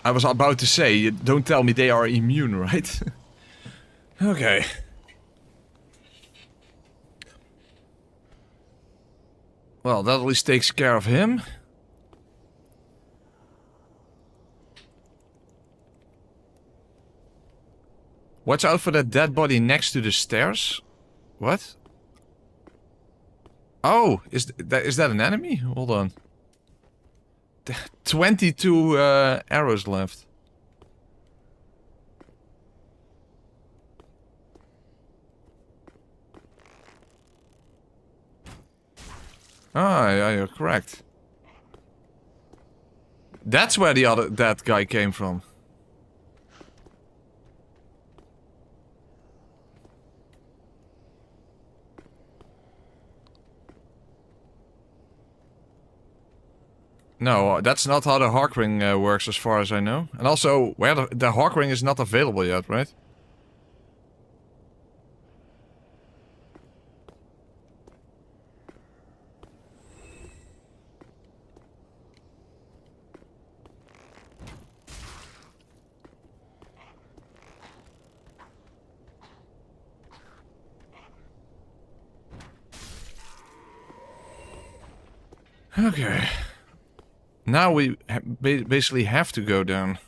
I was about to say, don't tell me they are immune, right? Okay. Well, that at least takes care of him. Watch out for that dead body next to the stairs. What? Oh, is that an enemy? Hold on. 22 arrows left. Ah, yeah, you're correct. That's where that guy came from. No, that's not how the Hawk Ring works as far as I know. And also, where the Hawk Ring is not available yet, right? Okay. Now we basically have to go down.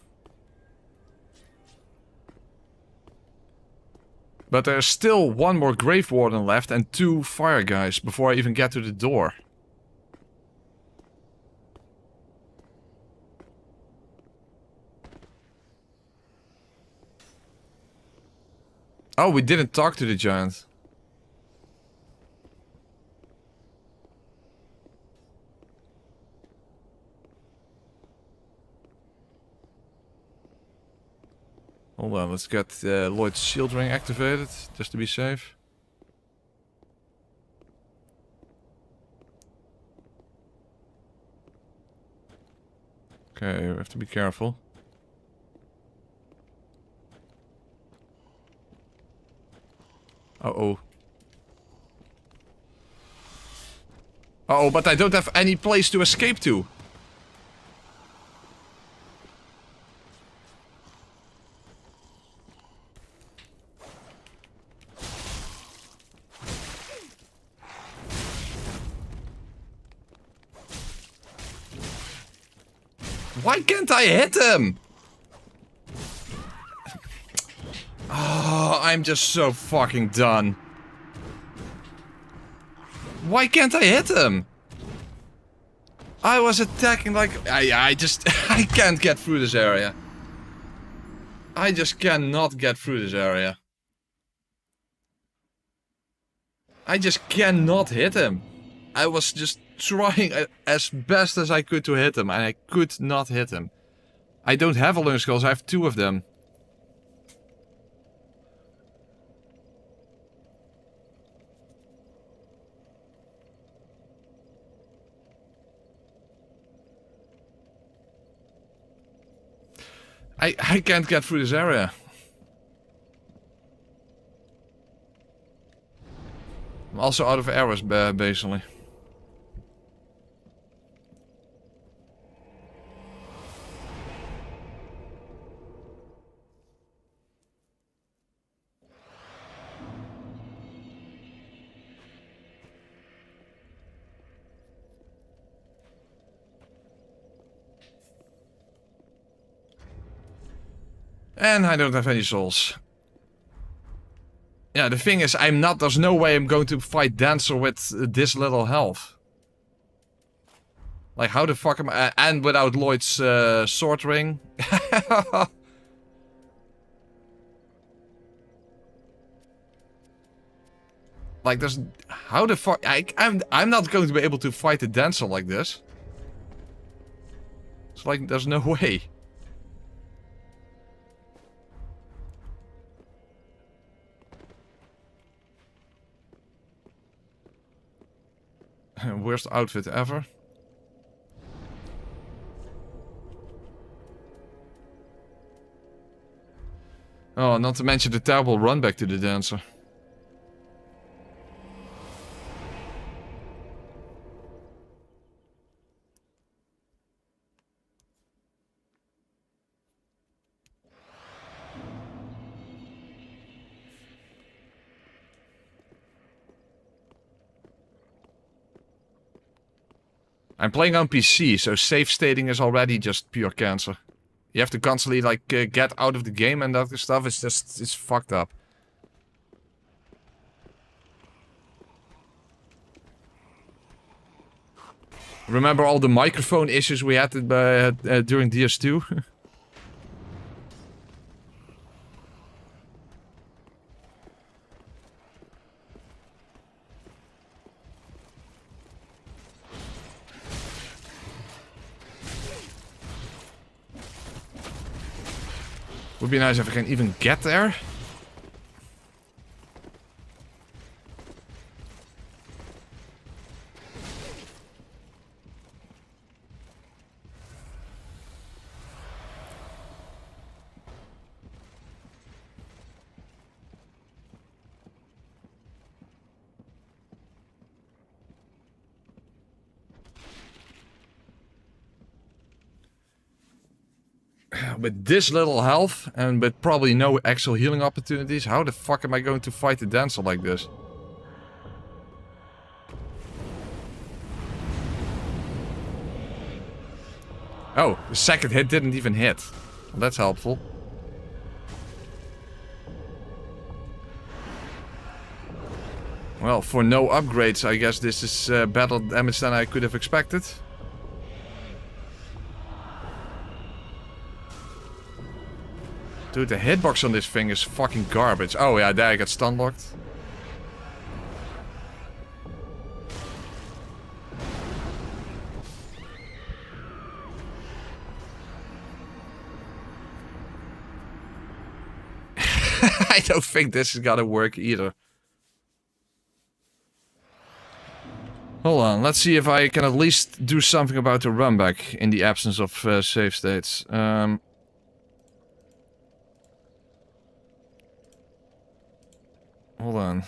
But there's still one more Grave Warden left and 2 fire guys before I even get to the door. Oh, we didn't talk to the giant. Hold on, let's get Lloyd's shield ring activated, just to be safe. Okay, we have to be careful. Uh-oh. Uh-oh, but I don't have any place to escape to. Why can't I hit him? Oh, I'm just so fucking done. Why can't I hit him? I was attacking like... I just... I can't get through this area. I just cannot get through this area. I just cannot hit him. I was just trying as best as I could to hit him, and I could not hit him. I don't have a learn skulls, I have 2 of them. I can't get through this area. I'm also out of arrows, basically. And I don't have any souls. Yeah, the thing is, there's no way I'm going to fight Dancer with this little health. Like, how the fuck am I... and without Lloyd's sword ring. Like, there's... how the fuck... I'm not going to be able to fight the Dancer like this. It's like, there's no way. Worst outfit ever. Oh, not to mention the terrible run back to the Dancer. I'm playing on PC, so save stating is already just pure cancer. You have to constantly, like, get out of the game and that stuff. It's just, it's fucked up. Remember all the microphone issues we had during DS2? Would be nice if I can even get there. With this little health, and with probably no actual healing opportunities, how the fuck am I going to fight the Dancer like this? Oh, the second hit didn't even hit. Well, that's helpful. Well, for no upgrades, I guess this is better damage than I could have expected. Dude, the hitbox on this thing is fucking garbage. Oh yeah, there I got stun locked. I don't think this is gonna work either. Hold on, let's see if I can at least do something about the run back in the absence of save states. Hold on.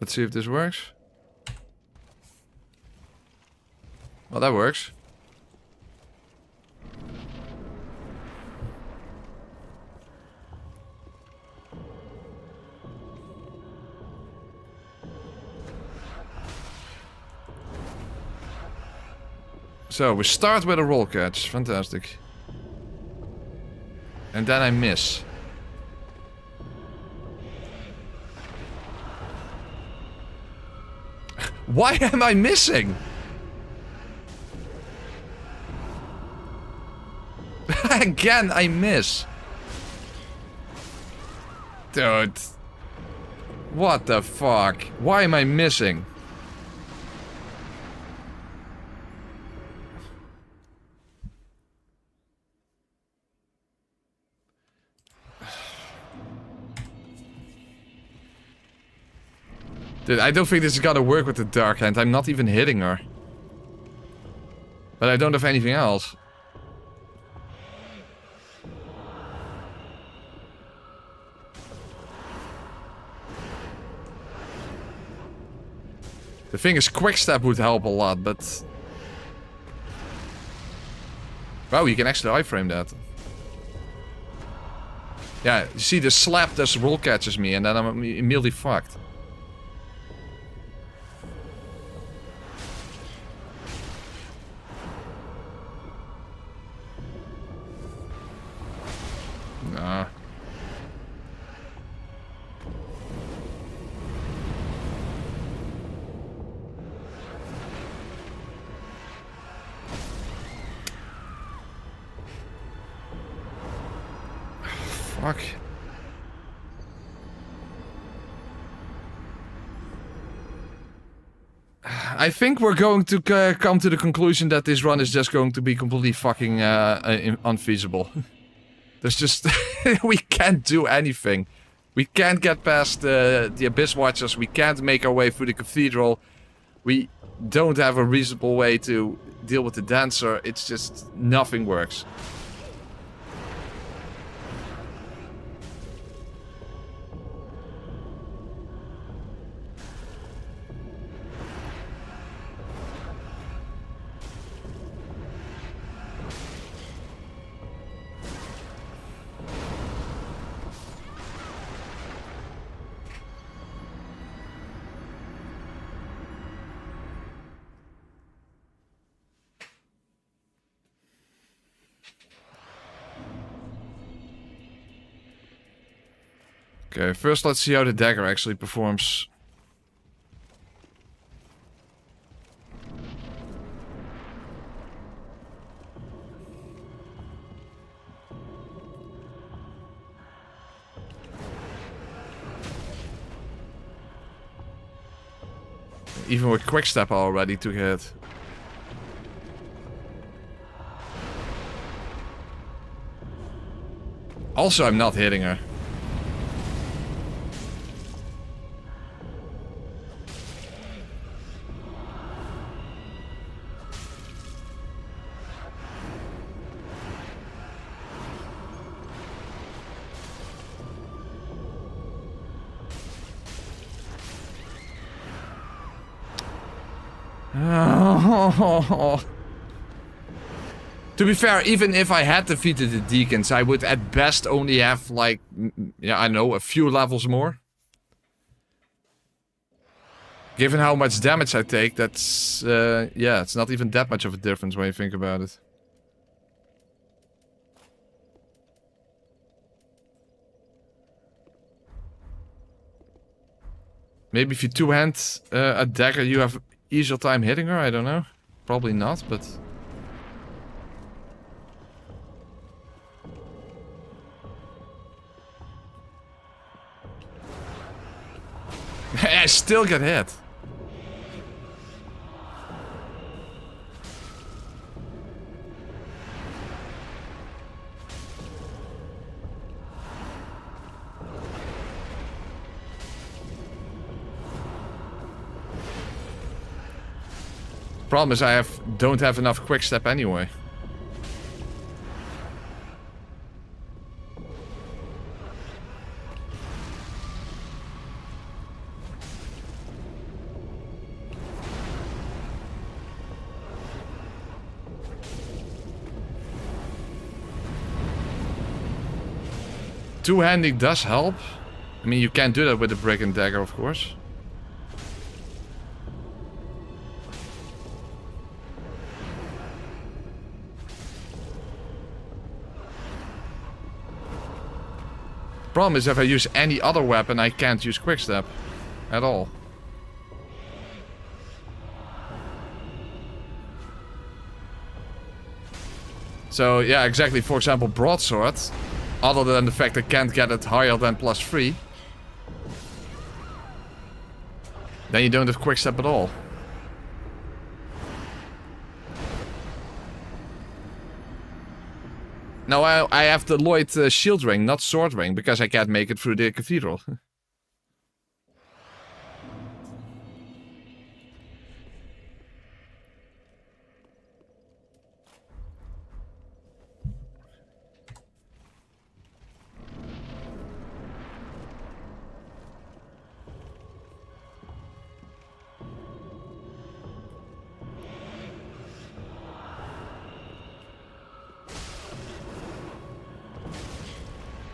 Let's see if this works. Well, that works. So, we start with a roll catch. Fantastic. And then I miss. Why am I missing? Again, I miss. Dude. What the fuck? Why am I missing? Dude, I don't think this is gonna work with the Dark Hand. I'm not even hitting her. But I don't have anything else. The thing is, quick step would help a lot, but... Wow, you can actually iframe that. Yeah, you see the slap just roll catches me and then I'm immediately fucked. Nah. Fuck. I think we're going to come to the conclusion that this run is just going to be completely fucking unfeasible. There's just... we can't do anything. We can't get past the Abyss Watchers. We can't make our way through the Cathedral. We don't have a reasonable way to deal with the Dancer. It's just... nothing works. Okay, first let's see how the dagger actually performs. Even with quickstep I already took a hit. Also, I'm not hitting her. To be fair, even if I had defeated the Deacons, I would at best only have, like, yeah, I know, a few levels more. Given how much damage I take, that's, yeah, it's not even that much of a difference when you think about it. Maybe if you two-hand a dagger, you have easier time hitting her, I don't know. Probably not, but... I still get hit. Problem is I don't have enough quick step anyway. Two-handing does help. I mean, you can't do that with the brick and dagger, of course. problem is if I use any other weapon, I can't use quickstep at all. So yeah, exactly. For example, broadsword, other than the fact I can't get it higher than +3, then you don't have quickstep at all. Now I have the Lloyd shield ring, not sword ring, because I can't make it through the cathedral.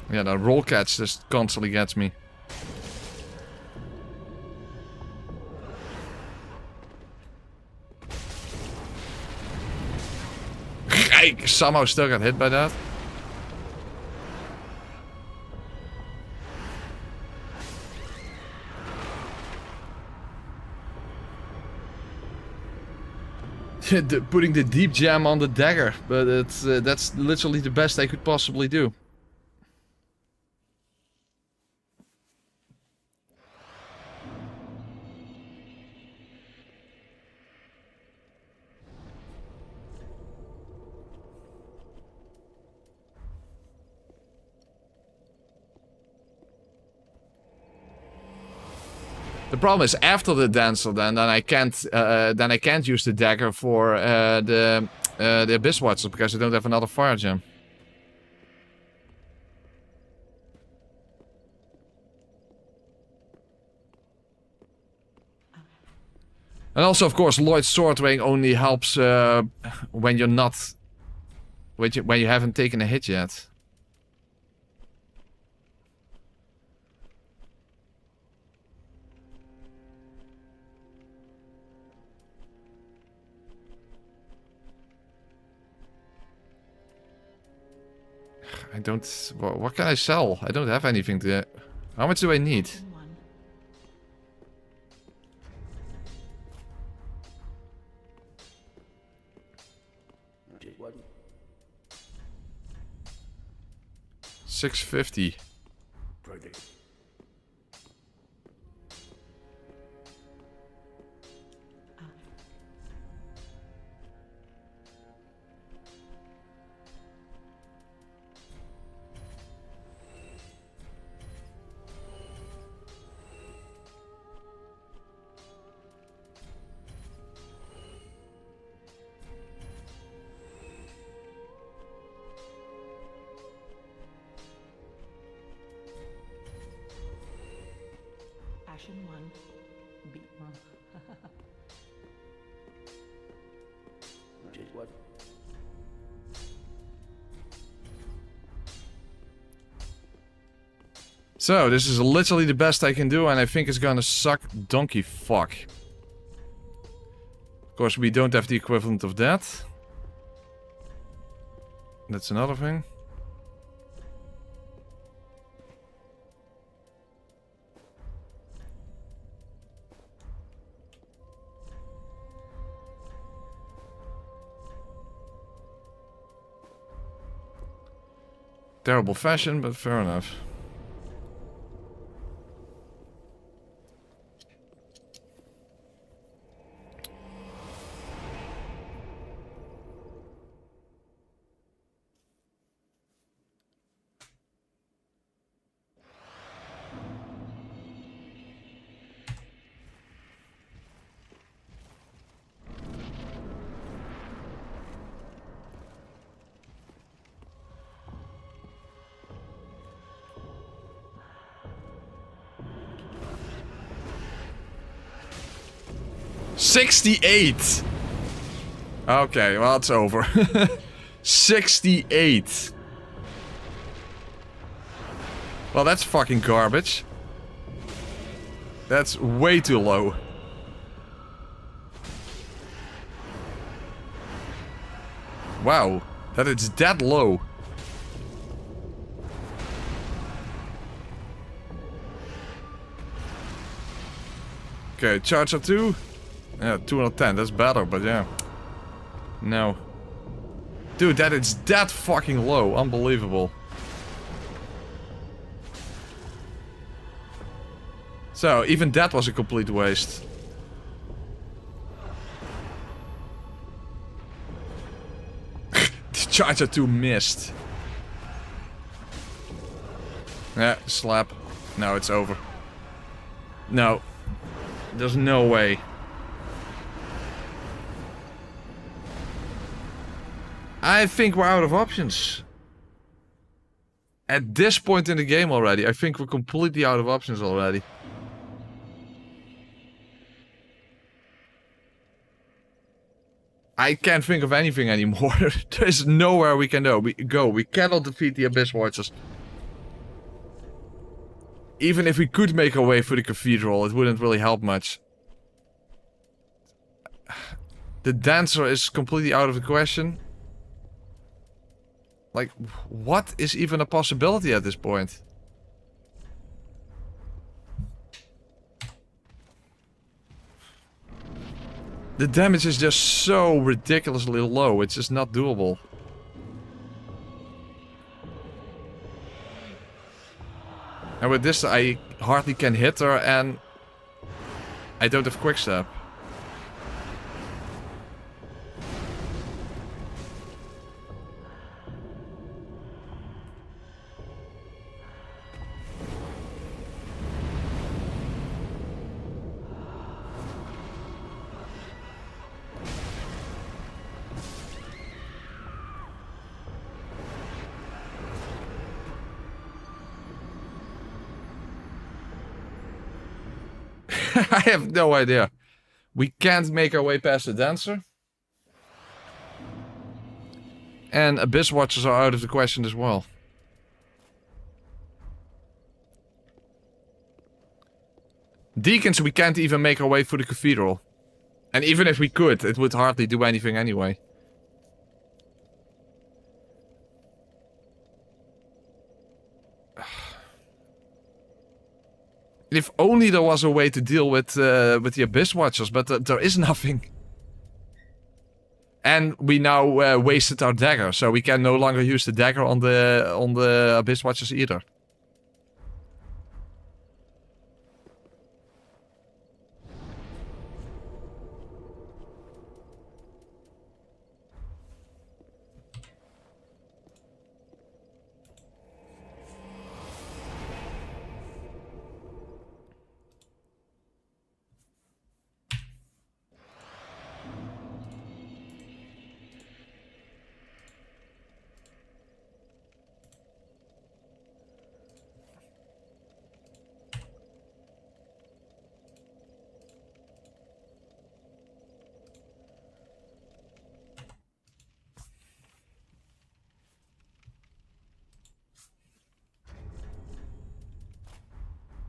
Yeah, the roll catch just constantly gets me. I somehow still got hit by that. Putting the deep jam on the dagger, but it's that's literally the best I could possibly do. The problem is after the dancer, then I can't use the dagger for the Abyss Watcher because I don't have another fire gem. And also, of course, Lloyd's sword ring only helps when you're not, when you haven't taken a hit yet. I don't... What can I sell? I don't have anything to... How much do I need? $650. So, this is literally the best I can do, and I think it's gonna suck donkey fuck. Of course, we don't have the equivalent of that. That's another thing. Terrible fashion, but fair enough. $68! Okay, well, it's over. 68. Well, that's fucking garbage. That's way too low. Wow, that it's that low. Okay, charger 2. Yeah, 210, that's better, but yeah. No. Dude, that is that fucking low. Unbelievable. So, even that was a complete waste. The charger 2 missed. Yeah, slap. No, it's over. No. There's no way. I think we're out of options. At this point in the game already, I think we're completely out of options already. I can't think of anything anymore. There's nowhere we can go. We cannot defeat the Abyss Watchers. Even if we could make our way through the cathedral, it wouldn't really help much. The dancer is completely out of the question. Like, what is even a possibility at this point? The damage is just so ridiculously low, it's just not doable. And with this, I hardly can hit her, and I don't have quickstep. I have no idea. We can't make our way past the dancer. And Abyss Watchers are out of the question as well. Deacons, we can't even make our way through the cathedral. And even if we could, it would hardly do anything anyway. If only there was a way to deal with the Abyss Watchers, but there is nothing. And we now wasted our dagger, so we can no longer use the dagger on the Abyss Watchers either.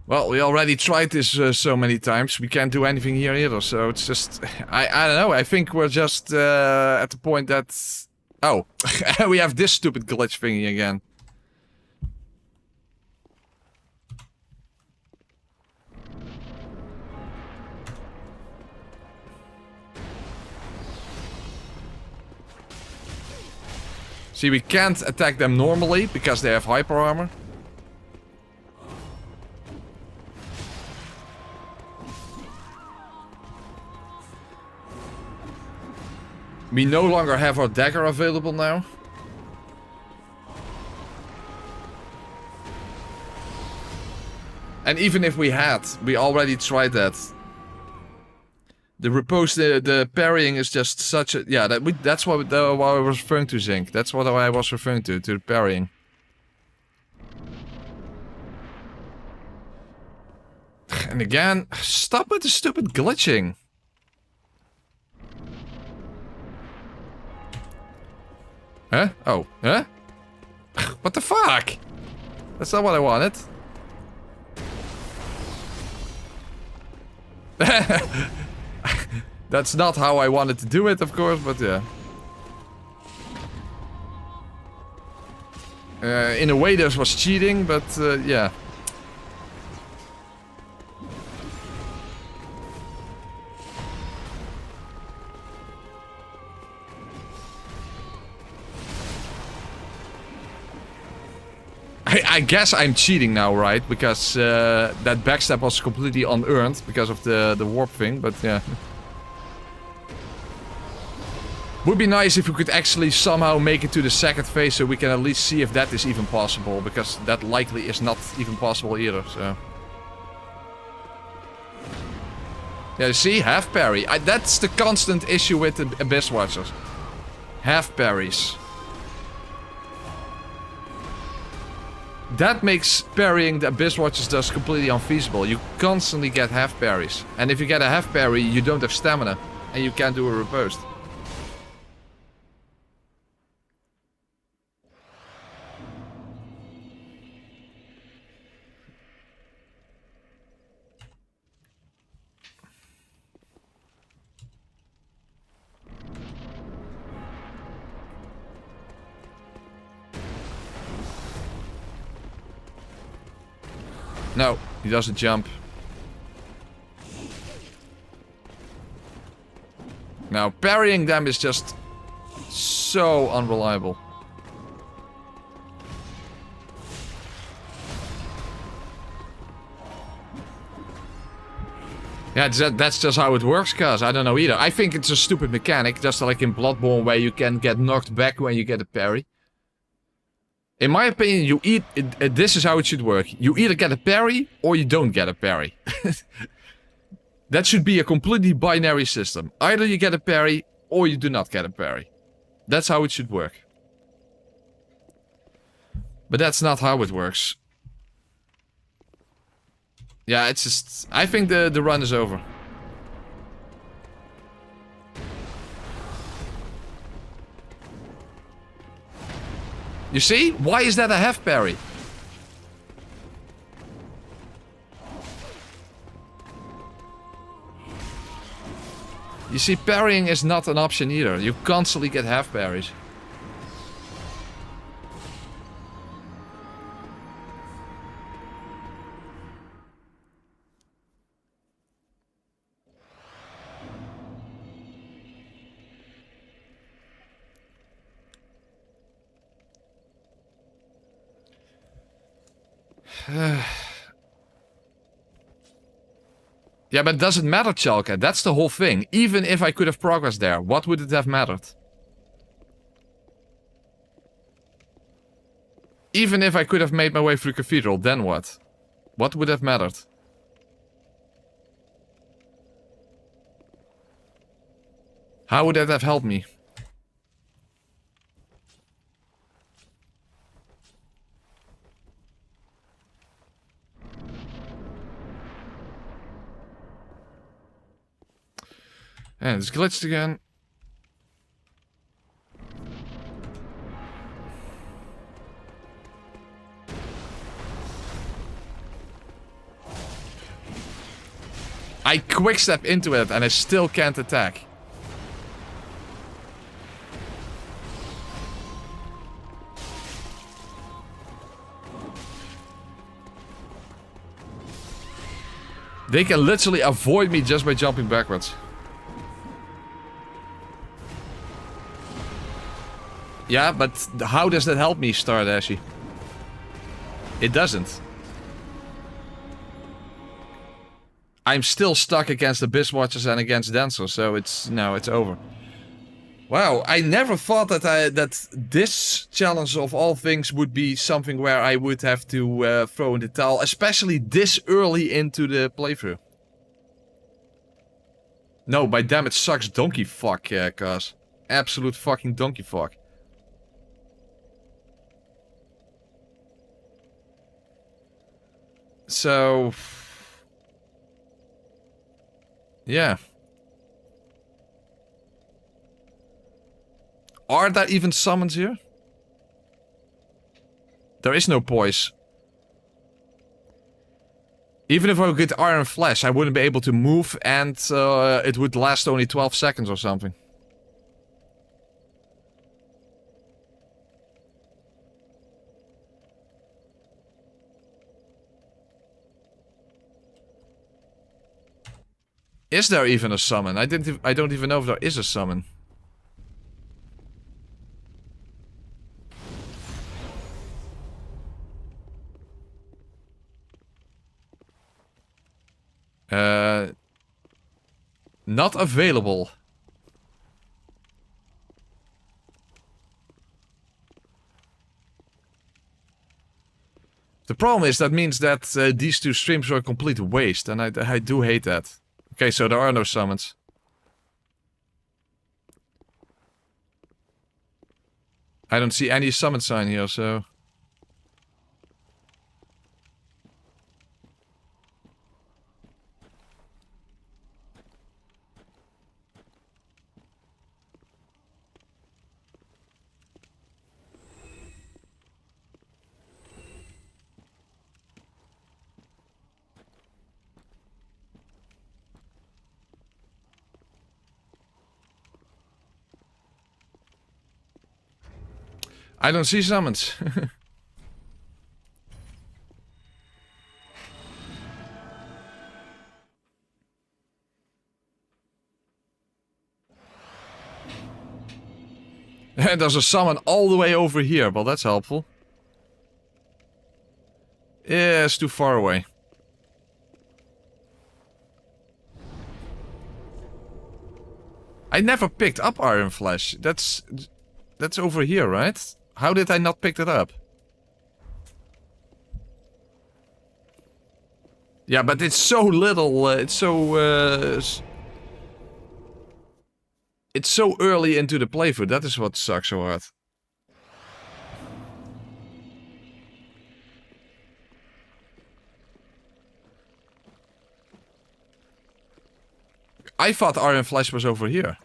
Well, we already tried this so many times. We can't do anything here either, so it's just... I don't know, I think we're just at the point that... Oh, we have this stupid glitch thingy again. See, we can't attack them normally because they have hyper armor. We no longer have our dagger available now. And even if we had, we already tried that. The repose, the parrying is just such a... Yeah, that's what I was referring to, Zinc. That's what I was referring to the parrying. And again, stop with the stupid glitching. Huh? Oh, huh? What the fuck? That's not what I wanted. That's not how I wanted to do it, of course, but yeah. In a way, this was cheating, but yeah. I guess I'm cheating now, right? Because that backstab was completely unearned because of the warp thing, but yeah. Would be nice if we could actually somehow make it to the second phase so we can at least see if that is even possible, because that likely is not even possible either, so. Yeah, see? Half parry. That's the constant issue with the Abyss Watchers. Half parries. That makes parrying the Abyss Watchers thus completely unfeasible. You constantly get half parries. And if you get a half parry, you don't have stamina. And you can't do a riposte. No, he doesn't jump. Now, parrying them is just so unreliable. Yeah, that's just how it works, cuz I don't know either. I think it's a stupid mechanic, just like in Bloodborne where you can get knocked back when you get a parry. In my opinion, this is how it should work. You either get a parry, or you don't get a parry. That should be a completely binary system. Either you get a parry, or you do not get a parry. That's how it should work. But that's not how it works. Yeah, it's just... I think the run is over. You see? Why is that a half parry? You see, parrying is not an option either. You constantly get half parries. Yeah, but it doesn't matter, Chalka. That's the whole thing. Even if I could have progressed there, what would it have mattered? Even if I could have made my way through Cathedral, then what? What would have mattered? How would that have helped me? And it's glitched again. I quick step into it and I still can't attack. They can literally avoid me just by jumping backwards. Yeah, but how does that help me, Stardashy? It doesn't. I'm still stuck against Abyss Watchers and against Dancers, so it's over. Wow, I never thought that this challenge of all things would be something where I would have to throw in the towel, especially this early into the playthrough. No, by damn it sucks donkey fuck, cuz. Absolute fucking donkey fuck. So... yeah. Are there even summons here? There is no poise. Even if I get Iron Flesh, I wouldn't be able to move and it would last only 12 seconds or something. Is there even a summon? I don't even know if there is a summon. Not available. The problem is that means that these 2 streams were a complete waste, and I do hate that. Okay, so there are no summons. I don't see any summon sign here, so... I don't see summons. And there's a summon all the way over here. Well, that's helpful. Yeah, it's too far away. I never picked up Iron Flesh. That's over here, right? How did I not pick it up? Yeah, but it's so little, it's so early into the playthrough, that is what sucks so hard. I thought Iron Flesh was over here.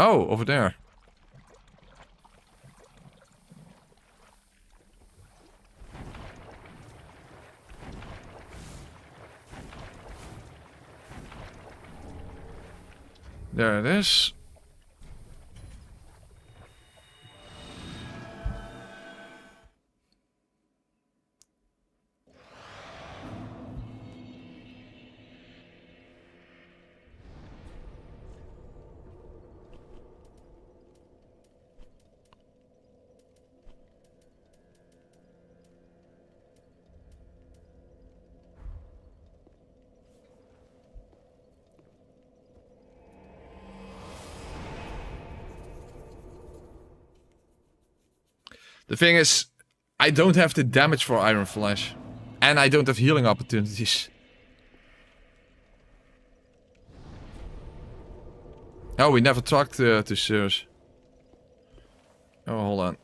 Oh, over there. There it is. The thing is, I don't have the damage for Iron Flesh. And I don't have healing opportunities. Oh, we never talked to Sirius. Oh, hold on.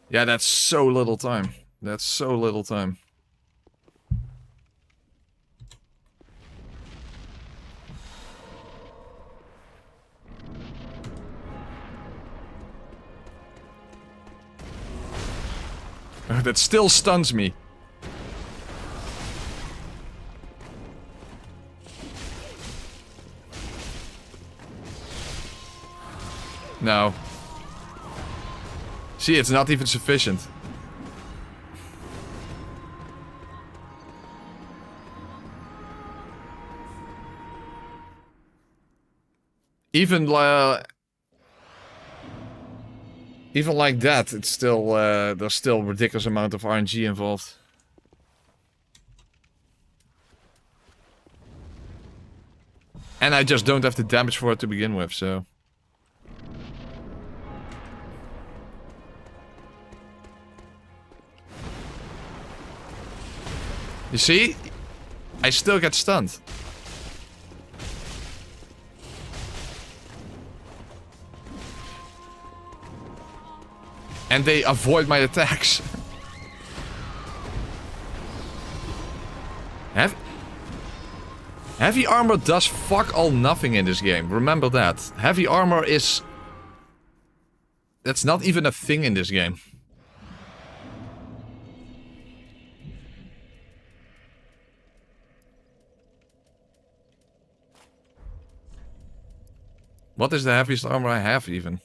Yeah, that's so little time. That's so little time. That still stuns me. No. See, it's not even sufficient. Even like that, it's still there's still ridiculous amount of RNG involved. And I just don't have the damage for it to begin with, so. You see? I still get stunned. And they avoid my attacks. Heavy armor does fuck all nothing in this game. Remember that. Heavy armor is... That's not even a thing in this game. What is the heaviest armor I have even?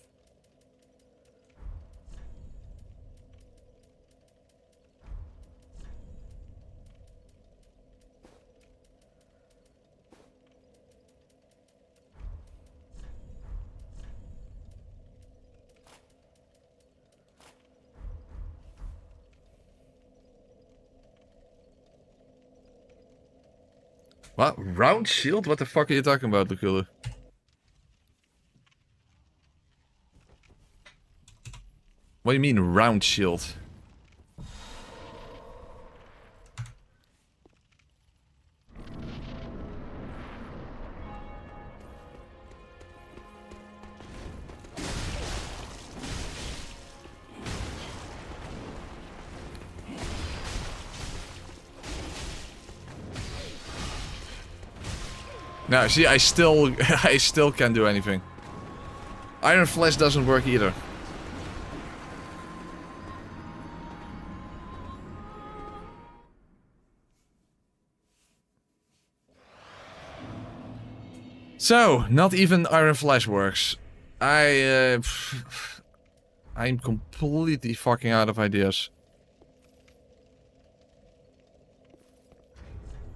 What? Round shield? What the fuck are you talking about, Lukulu? What do you mean, round shield? No, see, I still can't do anything. Iron Flesh doesn't work either. So, not even Iron Flesh works. I'm completely fucking out of ideas.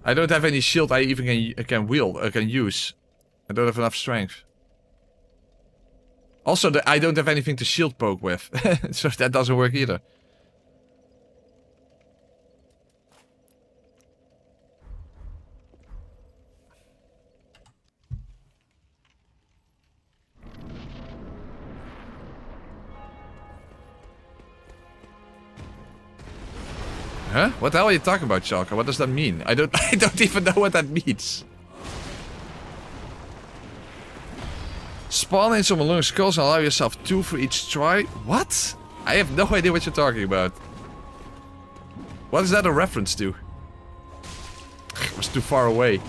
I don't have any shield I even can wield, can use. I don't have enough strength. Also, I don't have anything to shield poke with, so that doesn't work either. Huh? What the hell are you talking about, Chalka? What does that mean? I don't even know what that means. Spawn in some alone skulls and allow yourself 2 for each try. What? I have no idea what you're talking about. What is that a reference to? It was too far away.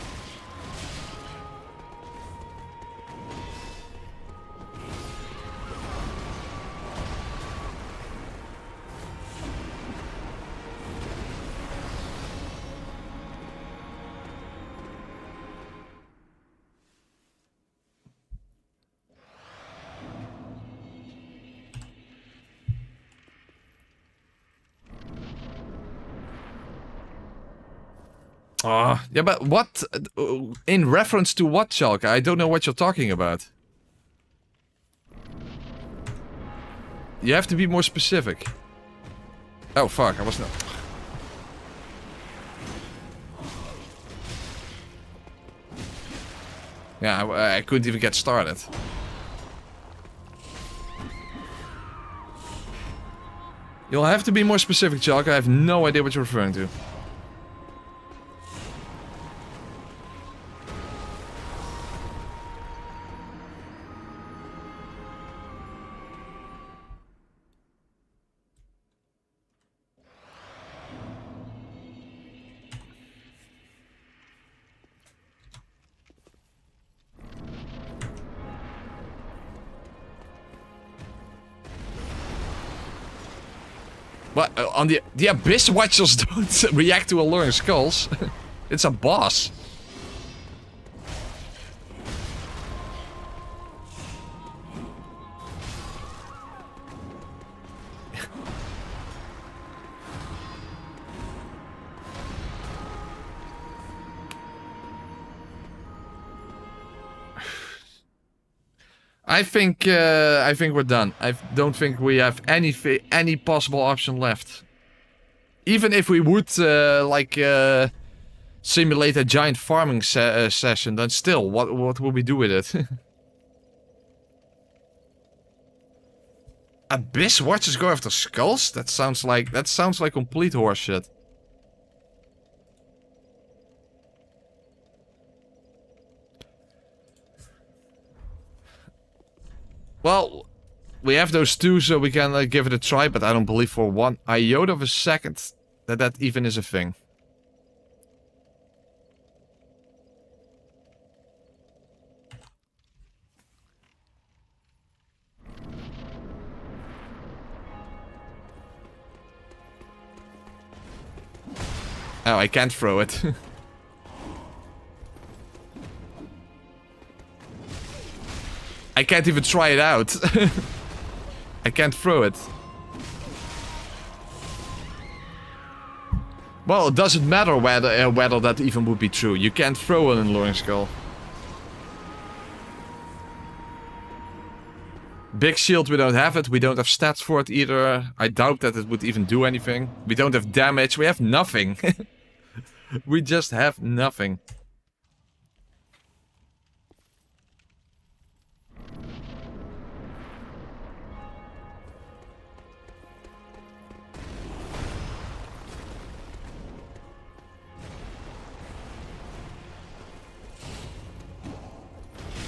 Yeah, but what? In reference to what, Chalka? I don't know what you're talking about. You have to be more specific. Oh, fuck, I was not... Yeah, I couldn't even get started. You'll have to be more specific, Chalka. I have no idea what you're referring to. What? On the Abyss Watchers don't react to alluring skulls. It's a boss. I think we're done. I don't think we have any possible option left. Even if we would simulate a giant farming session, then still, what will we do with it? Abyss Watchers go after skulls? That sounds like complete horseshit. Well, we have those two, so we can give it a try, but I don't believe for 1 iota of a second that even is a thing. Oh, I can't throw it. I can't even try it out. I can't throw it. Well, it doesn't matter whether that even would be true. You can't throw an alluring skull. Big shield, we don't have it. We don't have stats for it either. I doubt that it would even do anything. We don't have damage. We have nothing. We just have nothing.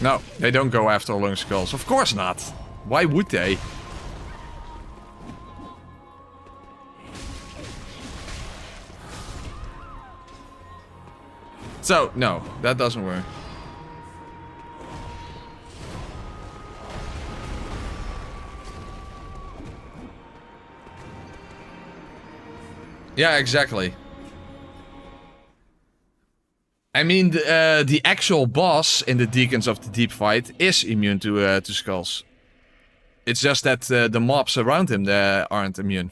No, they don't go after lung skulls. Of course not. Why would they? So, no, that doesn't work. Yeah, exactly. I mean, the actual boss in the Deacons of the Deep fight is immune to skulls. It's just that the mobs around him aren't immune.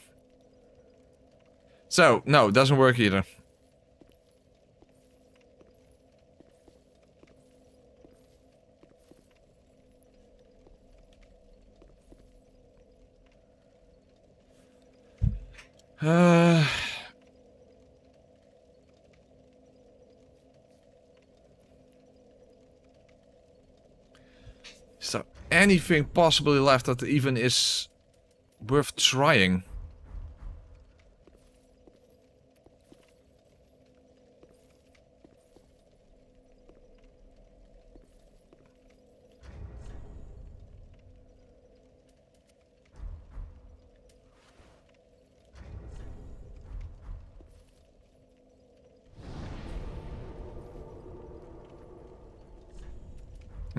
So, no, it doesn't work either. Is there anything possibly left that even is worth trying?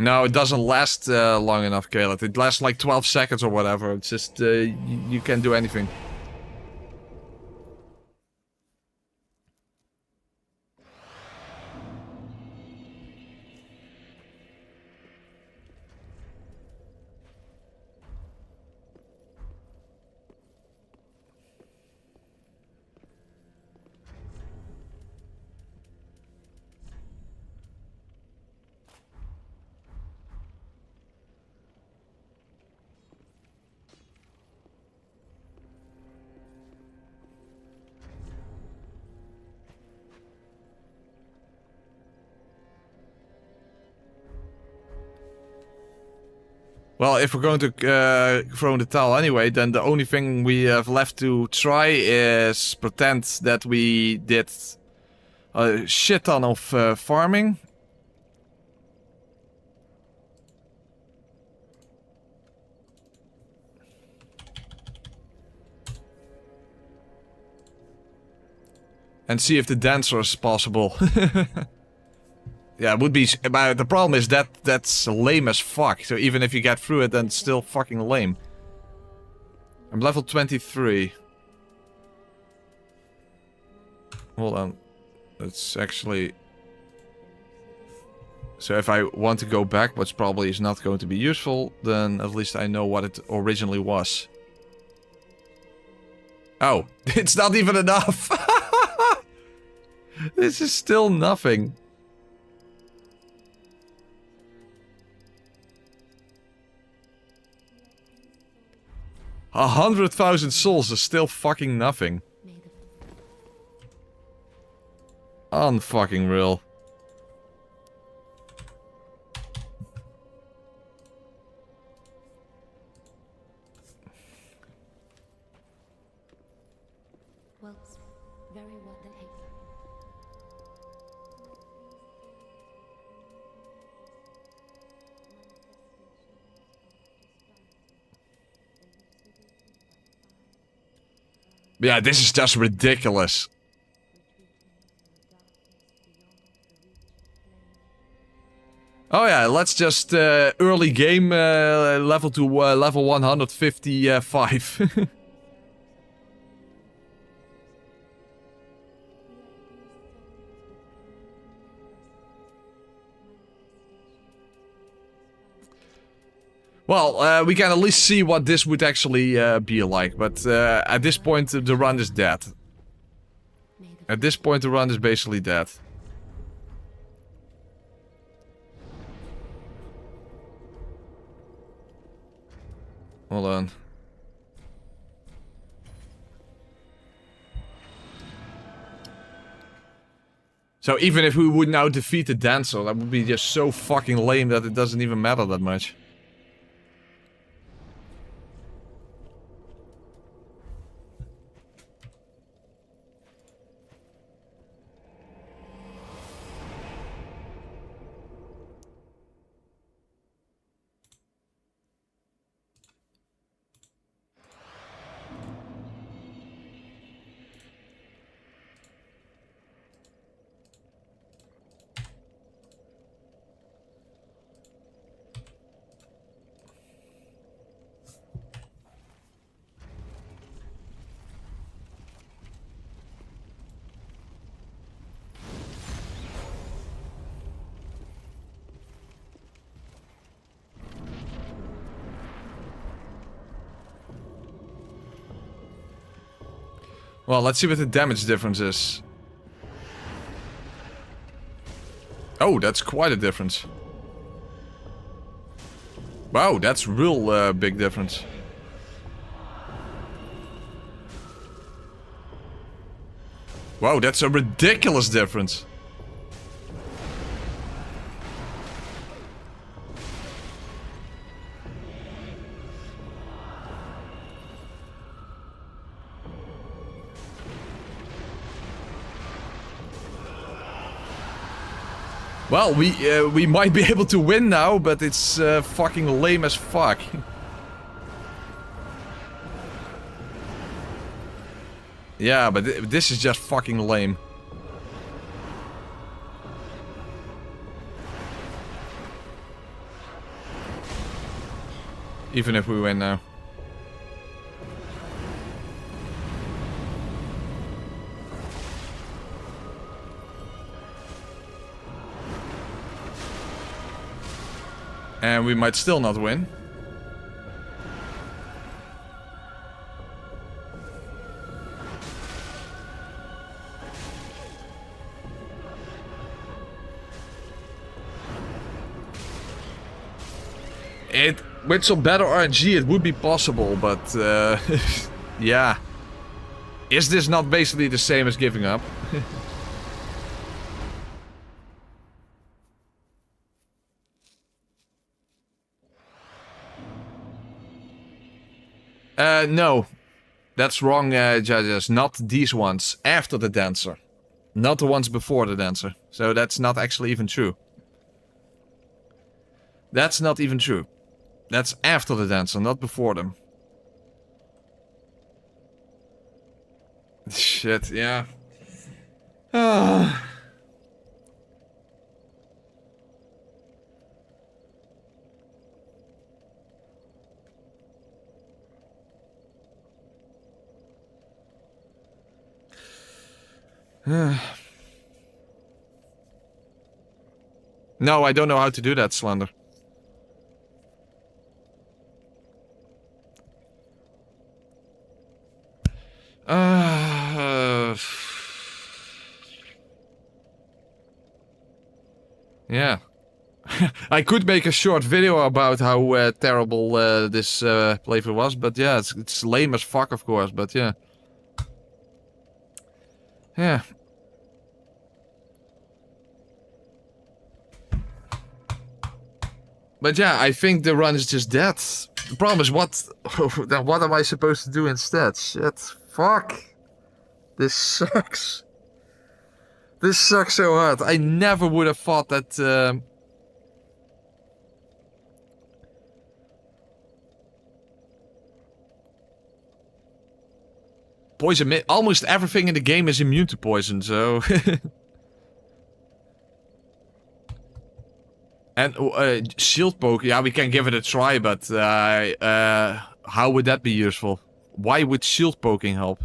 No, it doesn't last long enough, Caleb. It lasts like 12 seconds or whatever. It's just, you can't do anything. Well, if we're going to throw in the towel anyway, then the only thing we have left to try is pretend that we did a shit ton of farming. And see if the dancer is possible. Yeah, it would be. But the problem is that that's lame as fuck. So even if you get through it, then it's still fucking lame. I'm level 23. Hold on. That's actually. So if I want to go back, which probably is not going to be useful, then at least I know what it originally was. Oh, it's not even enough. This is still nothing. 100,000 souls is still fucking nothing. Unfucking real. Well, very well then. Yeah, this is just ridiculous. Oh yeah, let's just early game level to level 155. Well, we can at least see what this would actually be like, but at this point the run is dead. At this point the run is basically dead. Hold on. So even if we would now defeat the dancer, that would be just so fucking lame that it doesn't even matter that much. Well, let's see what the damage difference is. Oh, that's quite a difference. Wow, that's real big difference. Wow, that's a ridiculous difference. Well, we might be able to win now, but it's fucking lame as fuck. Yeah, but this is just fucking lame. Even if we win now. And we might still not win. With some better RNG it would be possible, but yeah. Is this not basically the same as giving up? No. That's wrong, judges. Not these ones. After the dancer. Not the ones before the dancer. So that's not actually even true. That's not even true. That's after the dancer, not before them. Shit, yeah. No, I don't know how to do that, Slender. Yeah. I could make a short video about how terrible this playthrough was, but yeah, it's lame as fuck, of course, but yeah. Yeah. But yeah, I think the run is just dead. The problem is what am I supposed to do instead? Shit. Fuck. This sucks. This sucks so hard. I never would have thought that poison, almost everything in the game is immune to poison, so and shield poke, yeah, we can give it a try, but how would that be useful? Why would shield poking help?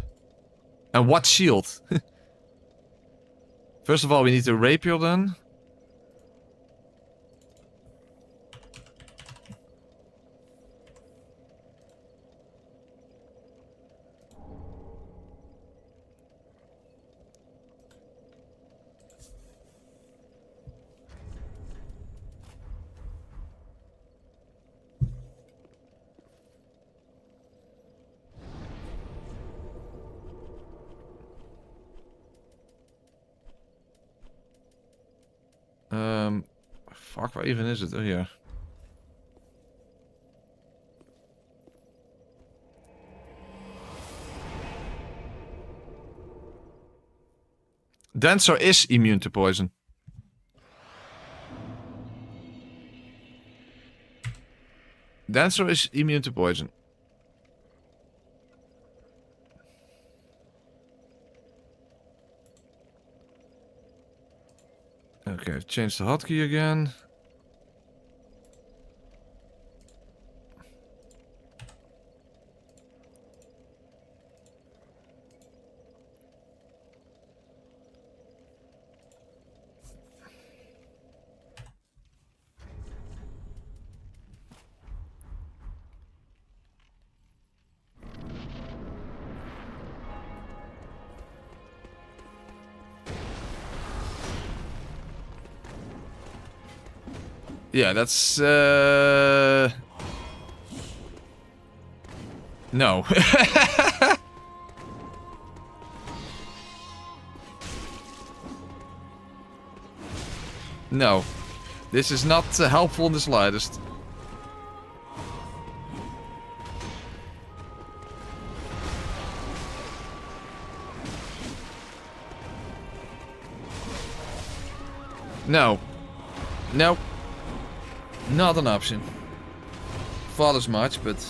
And what shield? First of all, we need a rapier then. Fuck, waar even is het? Oh, hier. Dancer is immune to poison. Dancer is immune to poison. Okay, I've changed the hotkey again. Yeah, that's... No. No. This is not helpful in the slightest. No. No. Not an option. Thought as much, but...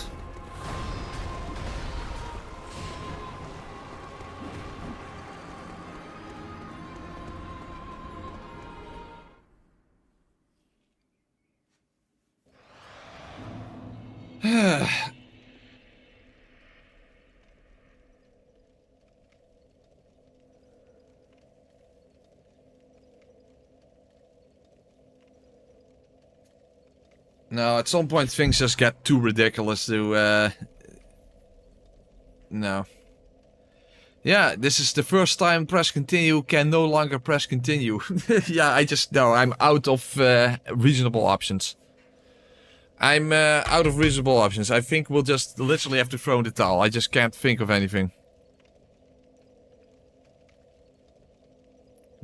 No, at some point things just get too ridiculous to, No. Yeah, this is the first time press continue can no longer press continue. Yeah, I just know I'm out of reasonable options. I'm out of reasonable options. I think we'll just literally have to throw in the towel. I just can't think of anything.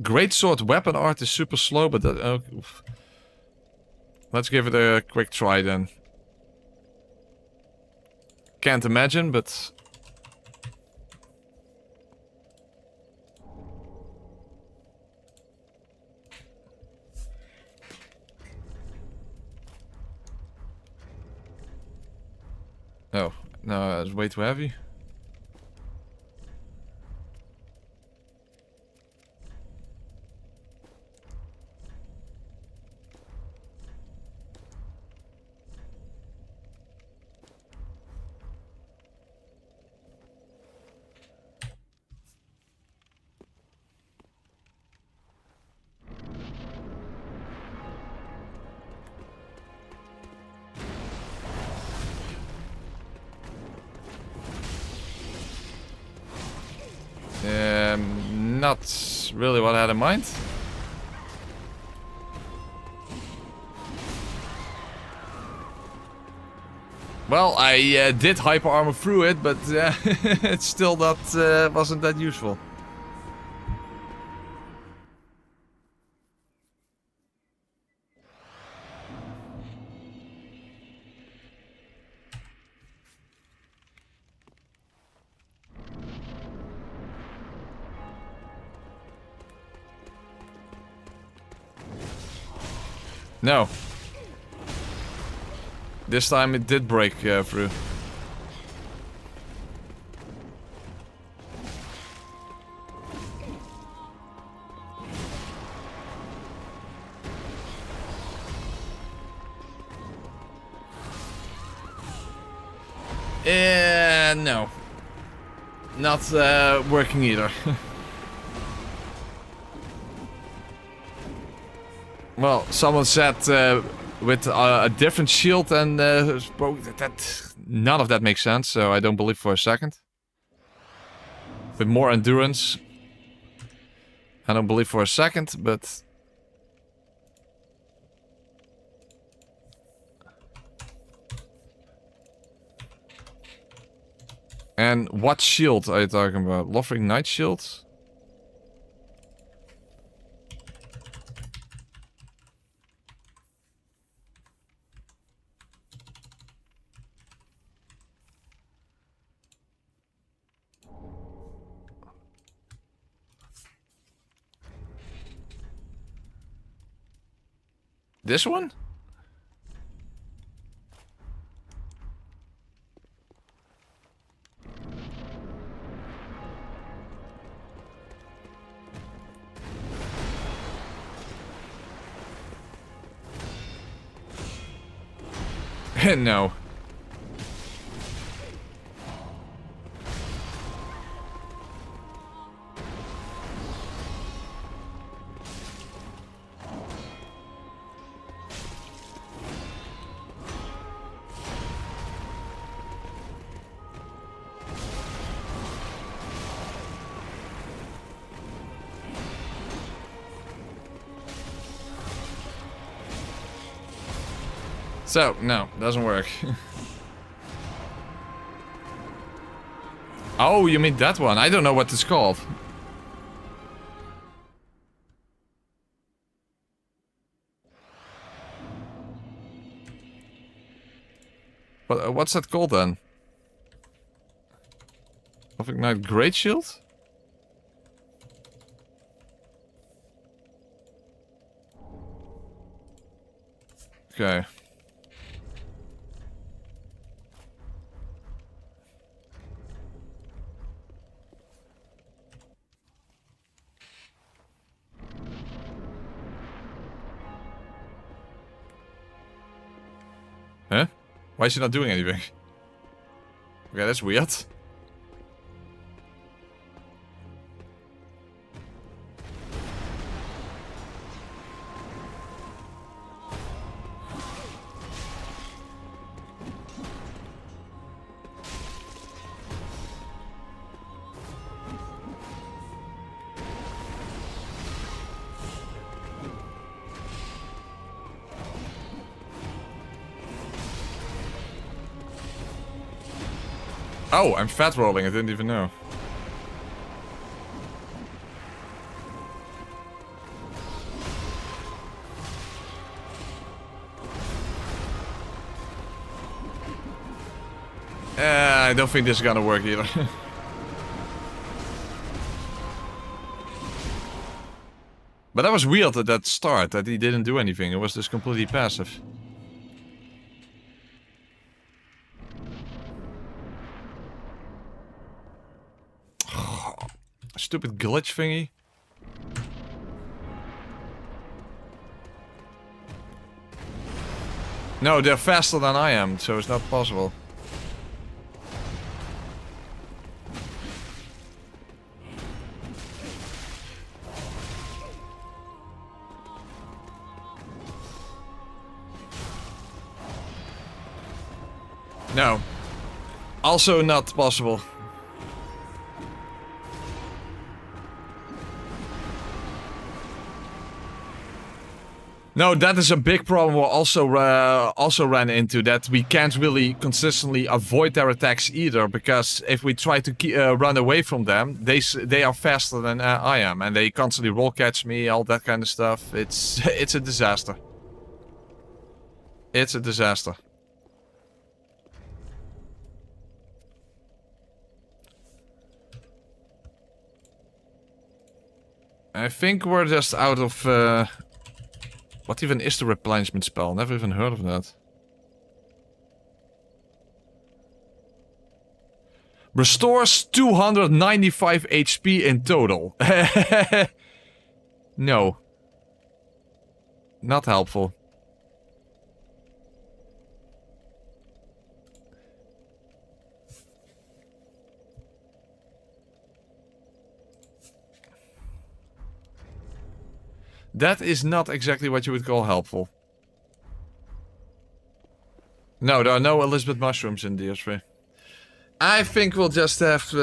Great sword weapon art is super slow, but that... let's give it a quick try then. Can't imagine, but... Oh, no, it's way too heavy. Not really what I had in mind. Well, I did hyper armor through it, but it's still not wasn't that useful. No. This time it did break through. No. Not working either. Well, someone said with a different shield and that none of that makes sense, so I don't believe for a second. With more endurance, I don't believe for a second, but... And what shield are you talking about? Lothric Knight shield? This one? No. So, no, doesn't work. Oh, you mean that one? I don't know what it's called. What's that called then? Of Ignite Great Shield? Okay. Huh? Why is he not doing anything? Okay, that's weird. Oh, I'm fat rolling, I didn't even know. I don't think this is gonna work either. But that was weird at that start, that he didn't do anything. It was just completely passive. Stupid glitch thingy. No, they're faster than I am, so it's not possible. No. Also not possible. No, that is a big problem we also ran into, that we can't really consistently avoid their attacks either, because if we try to run away from them, they are faster than I am, and they constantly roll catch me, all that kind of stuff. It's a disaster. It's a disaster. I think we're just out of what even is the replenishment spell? Never even heard of that. Restores 295 HP in total. No. Not helpful. That is not exactly what you would call helpful. No, there are no Elizabeth mushrooms in DS3. I think we'll just have...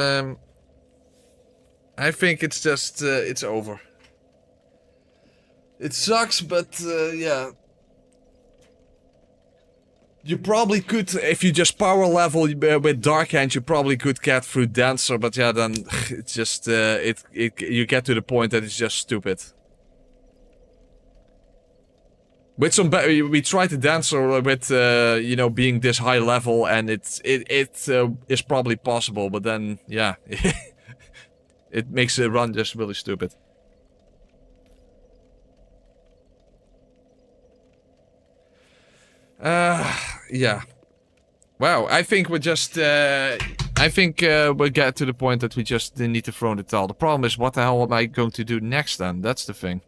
I think it's just... it's over. It sucks, but yeah. You probably could, if you just power level with Dark Hand, you probably could get through Dancer, but yeah, then it's just... you get to the point that it's just stupid. With some, we tried to Dancer with, you know, being this high level, and it is probably possible, but then, yeah, it makes the run just really stupid. Yeah. Wow, I think we're just, I think we'll get to the point that we just need to throw in the towel. The problem is, what the hell am I going to do next then? That's the thing.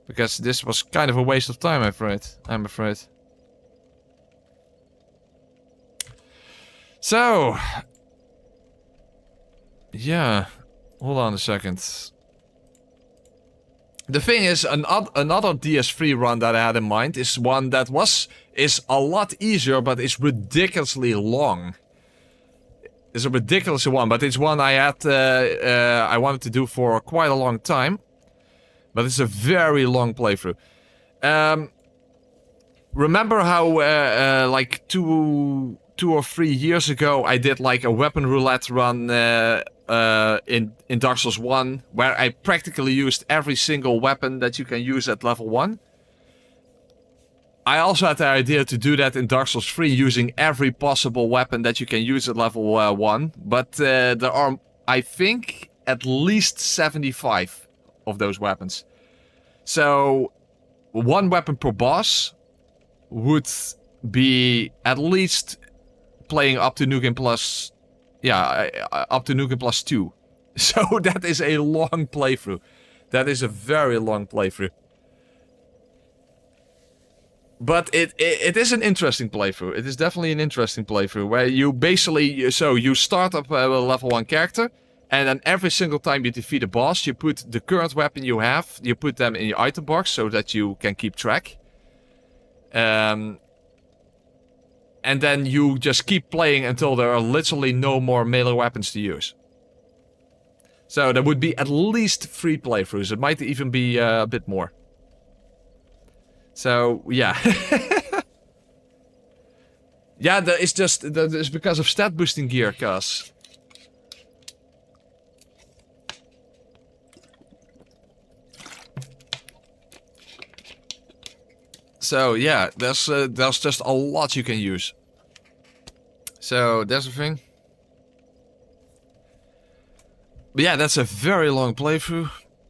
Because this was kind of a waste of time, I'm afraid. So... yeah. Hold on a second. The thing is, another DS3 run that I had in mind is one that is a lot easier, but is ridiculously long. It's a ridiculous one, but it's one I had, I wanted to do for quite a long time. But it's a very long playthrough. Remember how like two or 3 years ago I did like a weapon roulette run in Dark Souls 1 where I practically used every single weapon that you can use at level 1? I also had the idea to do that in Dark Souls 3 using every possible weapon that you can use at level 1, but there are, I think, at least 75 of those weapons. So, one weapon per boss would be at least playing up to New Game Plus... Yeah, up to New Game Plus 2. So that is a long playthrough. That is a very long playthrough. But it is an interesting playthrough. It is definitely an interesting playthrough. Where you basically... So you start up with a level 1 character. And then every single time you defeat a boss, you put the current weapon you have, you put them in your item box so that you can keep track. And then you just keep playing until there are literally no more melee weapons to use. So there would be at least 3 playthroughs. It might even be a bit more. So, yeah. Yeah, that is because of stat boosting gear, cuz. So yeah, there's just a lot you can use. So that's the thing. But yeah, that's a very long playthrough.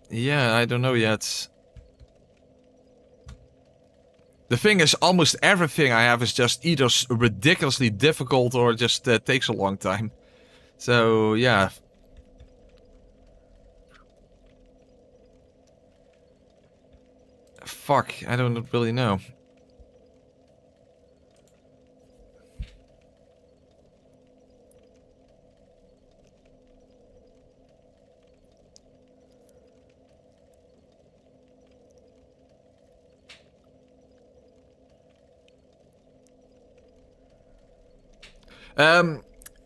Yeah, I don't know yet. The thing is, almost everything I have is just either ridiculously difficult or just takes a long time. So yeah. Fuck, I don't really know.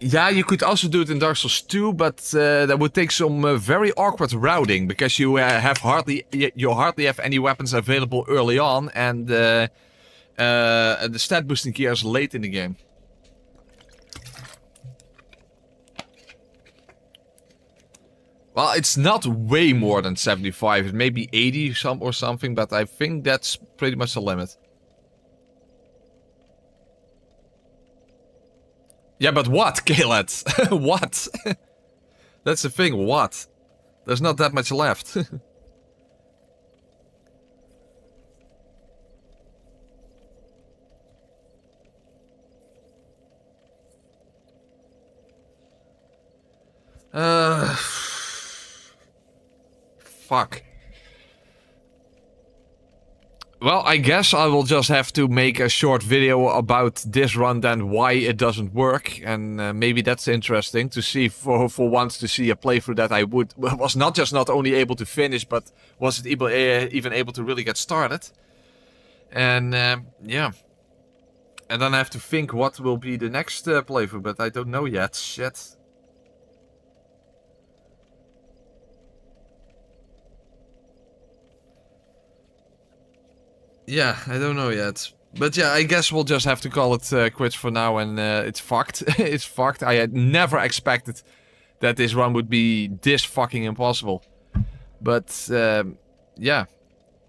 Yeah, you could also do it in Dark Souls 2, but that would take some very awkward routing because you hardly have any weapons available early on, and the stat boosting gear is late in the game. Well, it's not way more than 75. It may be 80 or something, but I think that's pretty much the limit. Yeah, but what, Caleb? What? That's the thing, what? There's not that much left. Fuck. Well, I guess I will just have to make a short video about this run then why it doesn't work. And maybe that's interesting to see for once to see a playthrough that I was not only able to finish, but was even able to really get started. And yeah. And then I have to think what will be the next playthrough, but I don't know yet. Shit. Yeah, I don't know yet. But yeah, I guess we'll just have to call it quits for now, and it's fucked. It's fucked. I had never expected that this run would be this fucking impossible. But, yeah.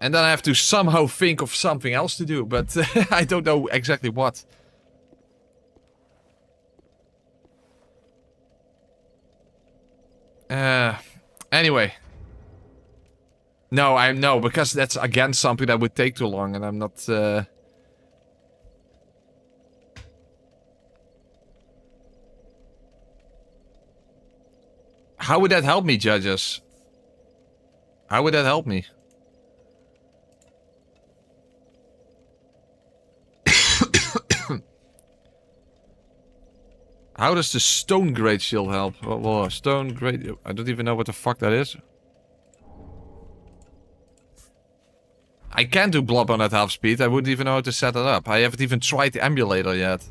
And then I have to somehow think of something else to do, but I don't know exactly what. Anyway. No, because that's again something that would take too long, and I'm not. How would that help me, judges? How would that help me? How does the stone great shield help? Well, stone great. I don't even know what the fuck that is. I can do blob on at half speed. I wouldn't even know how to set it up. I haven't even tried the emulator yet.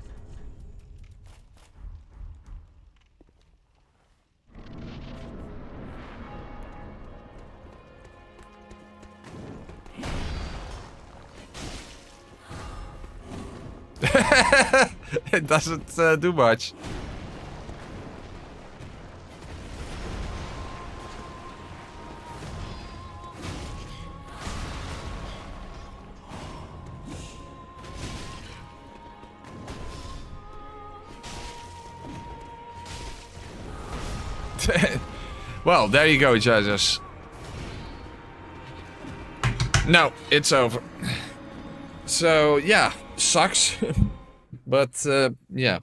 It doesn't do much. Well, there you go, judges. No, it's over. So, yeah, sucks. But, yeah.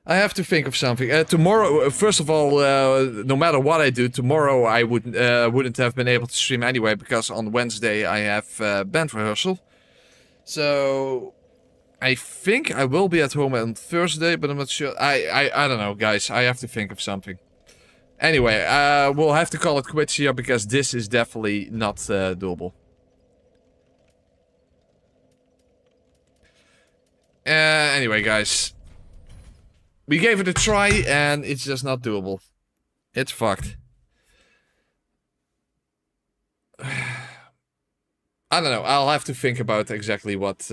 I have to think of something. Tomorrow, first of all, no matter what I do, tomorrow I wouldn't have been able to stream anyway, because on Wednesday I have band rehearsal. So, I think I will be at home on Thursday, but I'm not sure. I don't know, guys. I have to think of something. Anyway, we'll have to call it quits here, because this is definitely not doable. Anyway, guys. We gave it a try, and it's just not doable. It's fucked. I don't know. I'll have to think about exactly what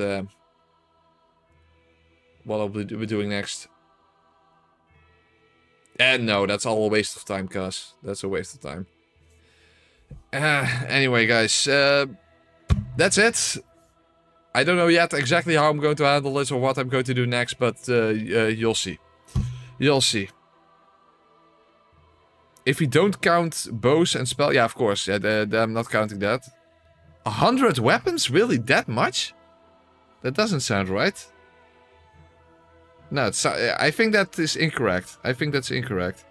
I'll be doing next. And no, that's all a waste of time, cuz. That's a waste of time. Anyway, guys. That's it. I don't know yet exactly how I'm going to handle this or what I'm going to do next, but you'll see. You'll see. If we don't count bows and spell... Yeah, of course. Yeah, I'm not counting that. 100 weapons? Really? That much? That doesn't sound right. No, it's, I think that is incorrect. I think that's incorrect.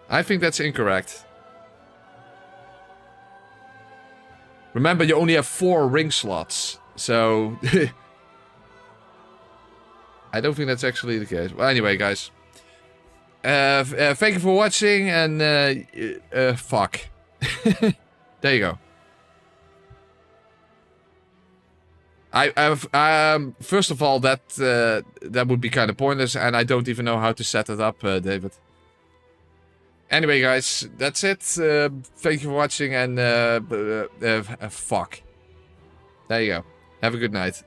I think that's incorrect. Remember, you only have 4 ring slots. So... I don't think that's actually the case. Well, anyway, guys. Thank you for watching, and fuck. There you go. First of all, that would be kind of pointless, and I don't even know how to set it up, David. Anyway, guys, that's it. Thank you for watching, and fuck. There you go. Have a good night.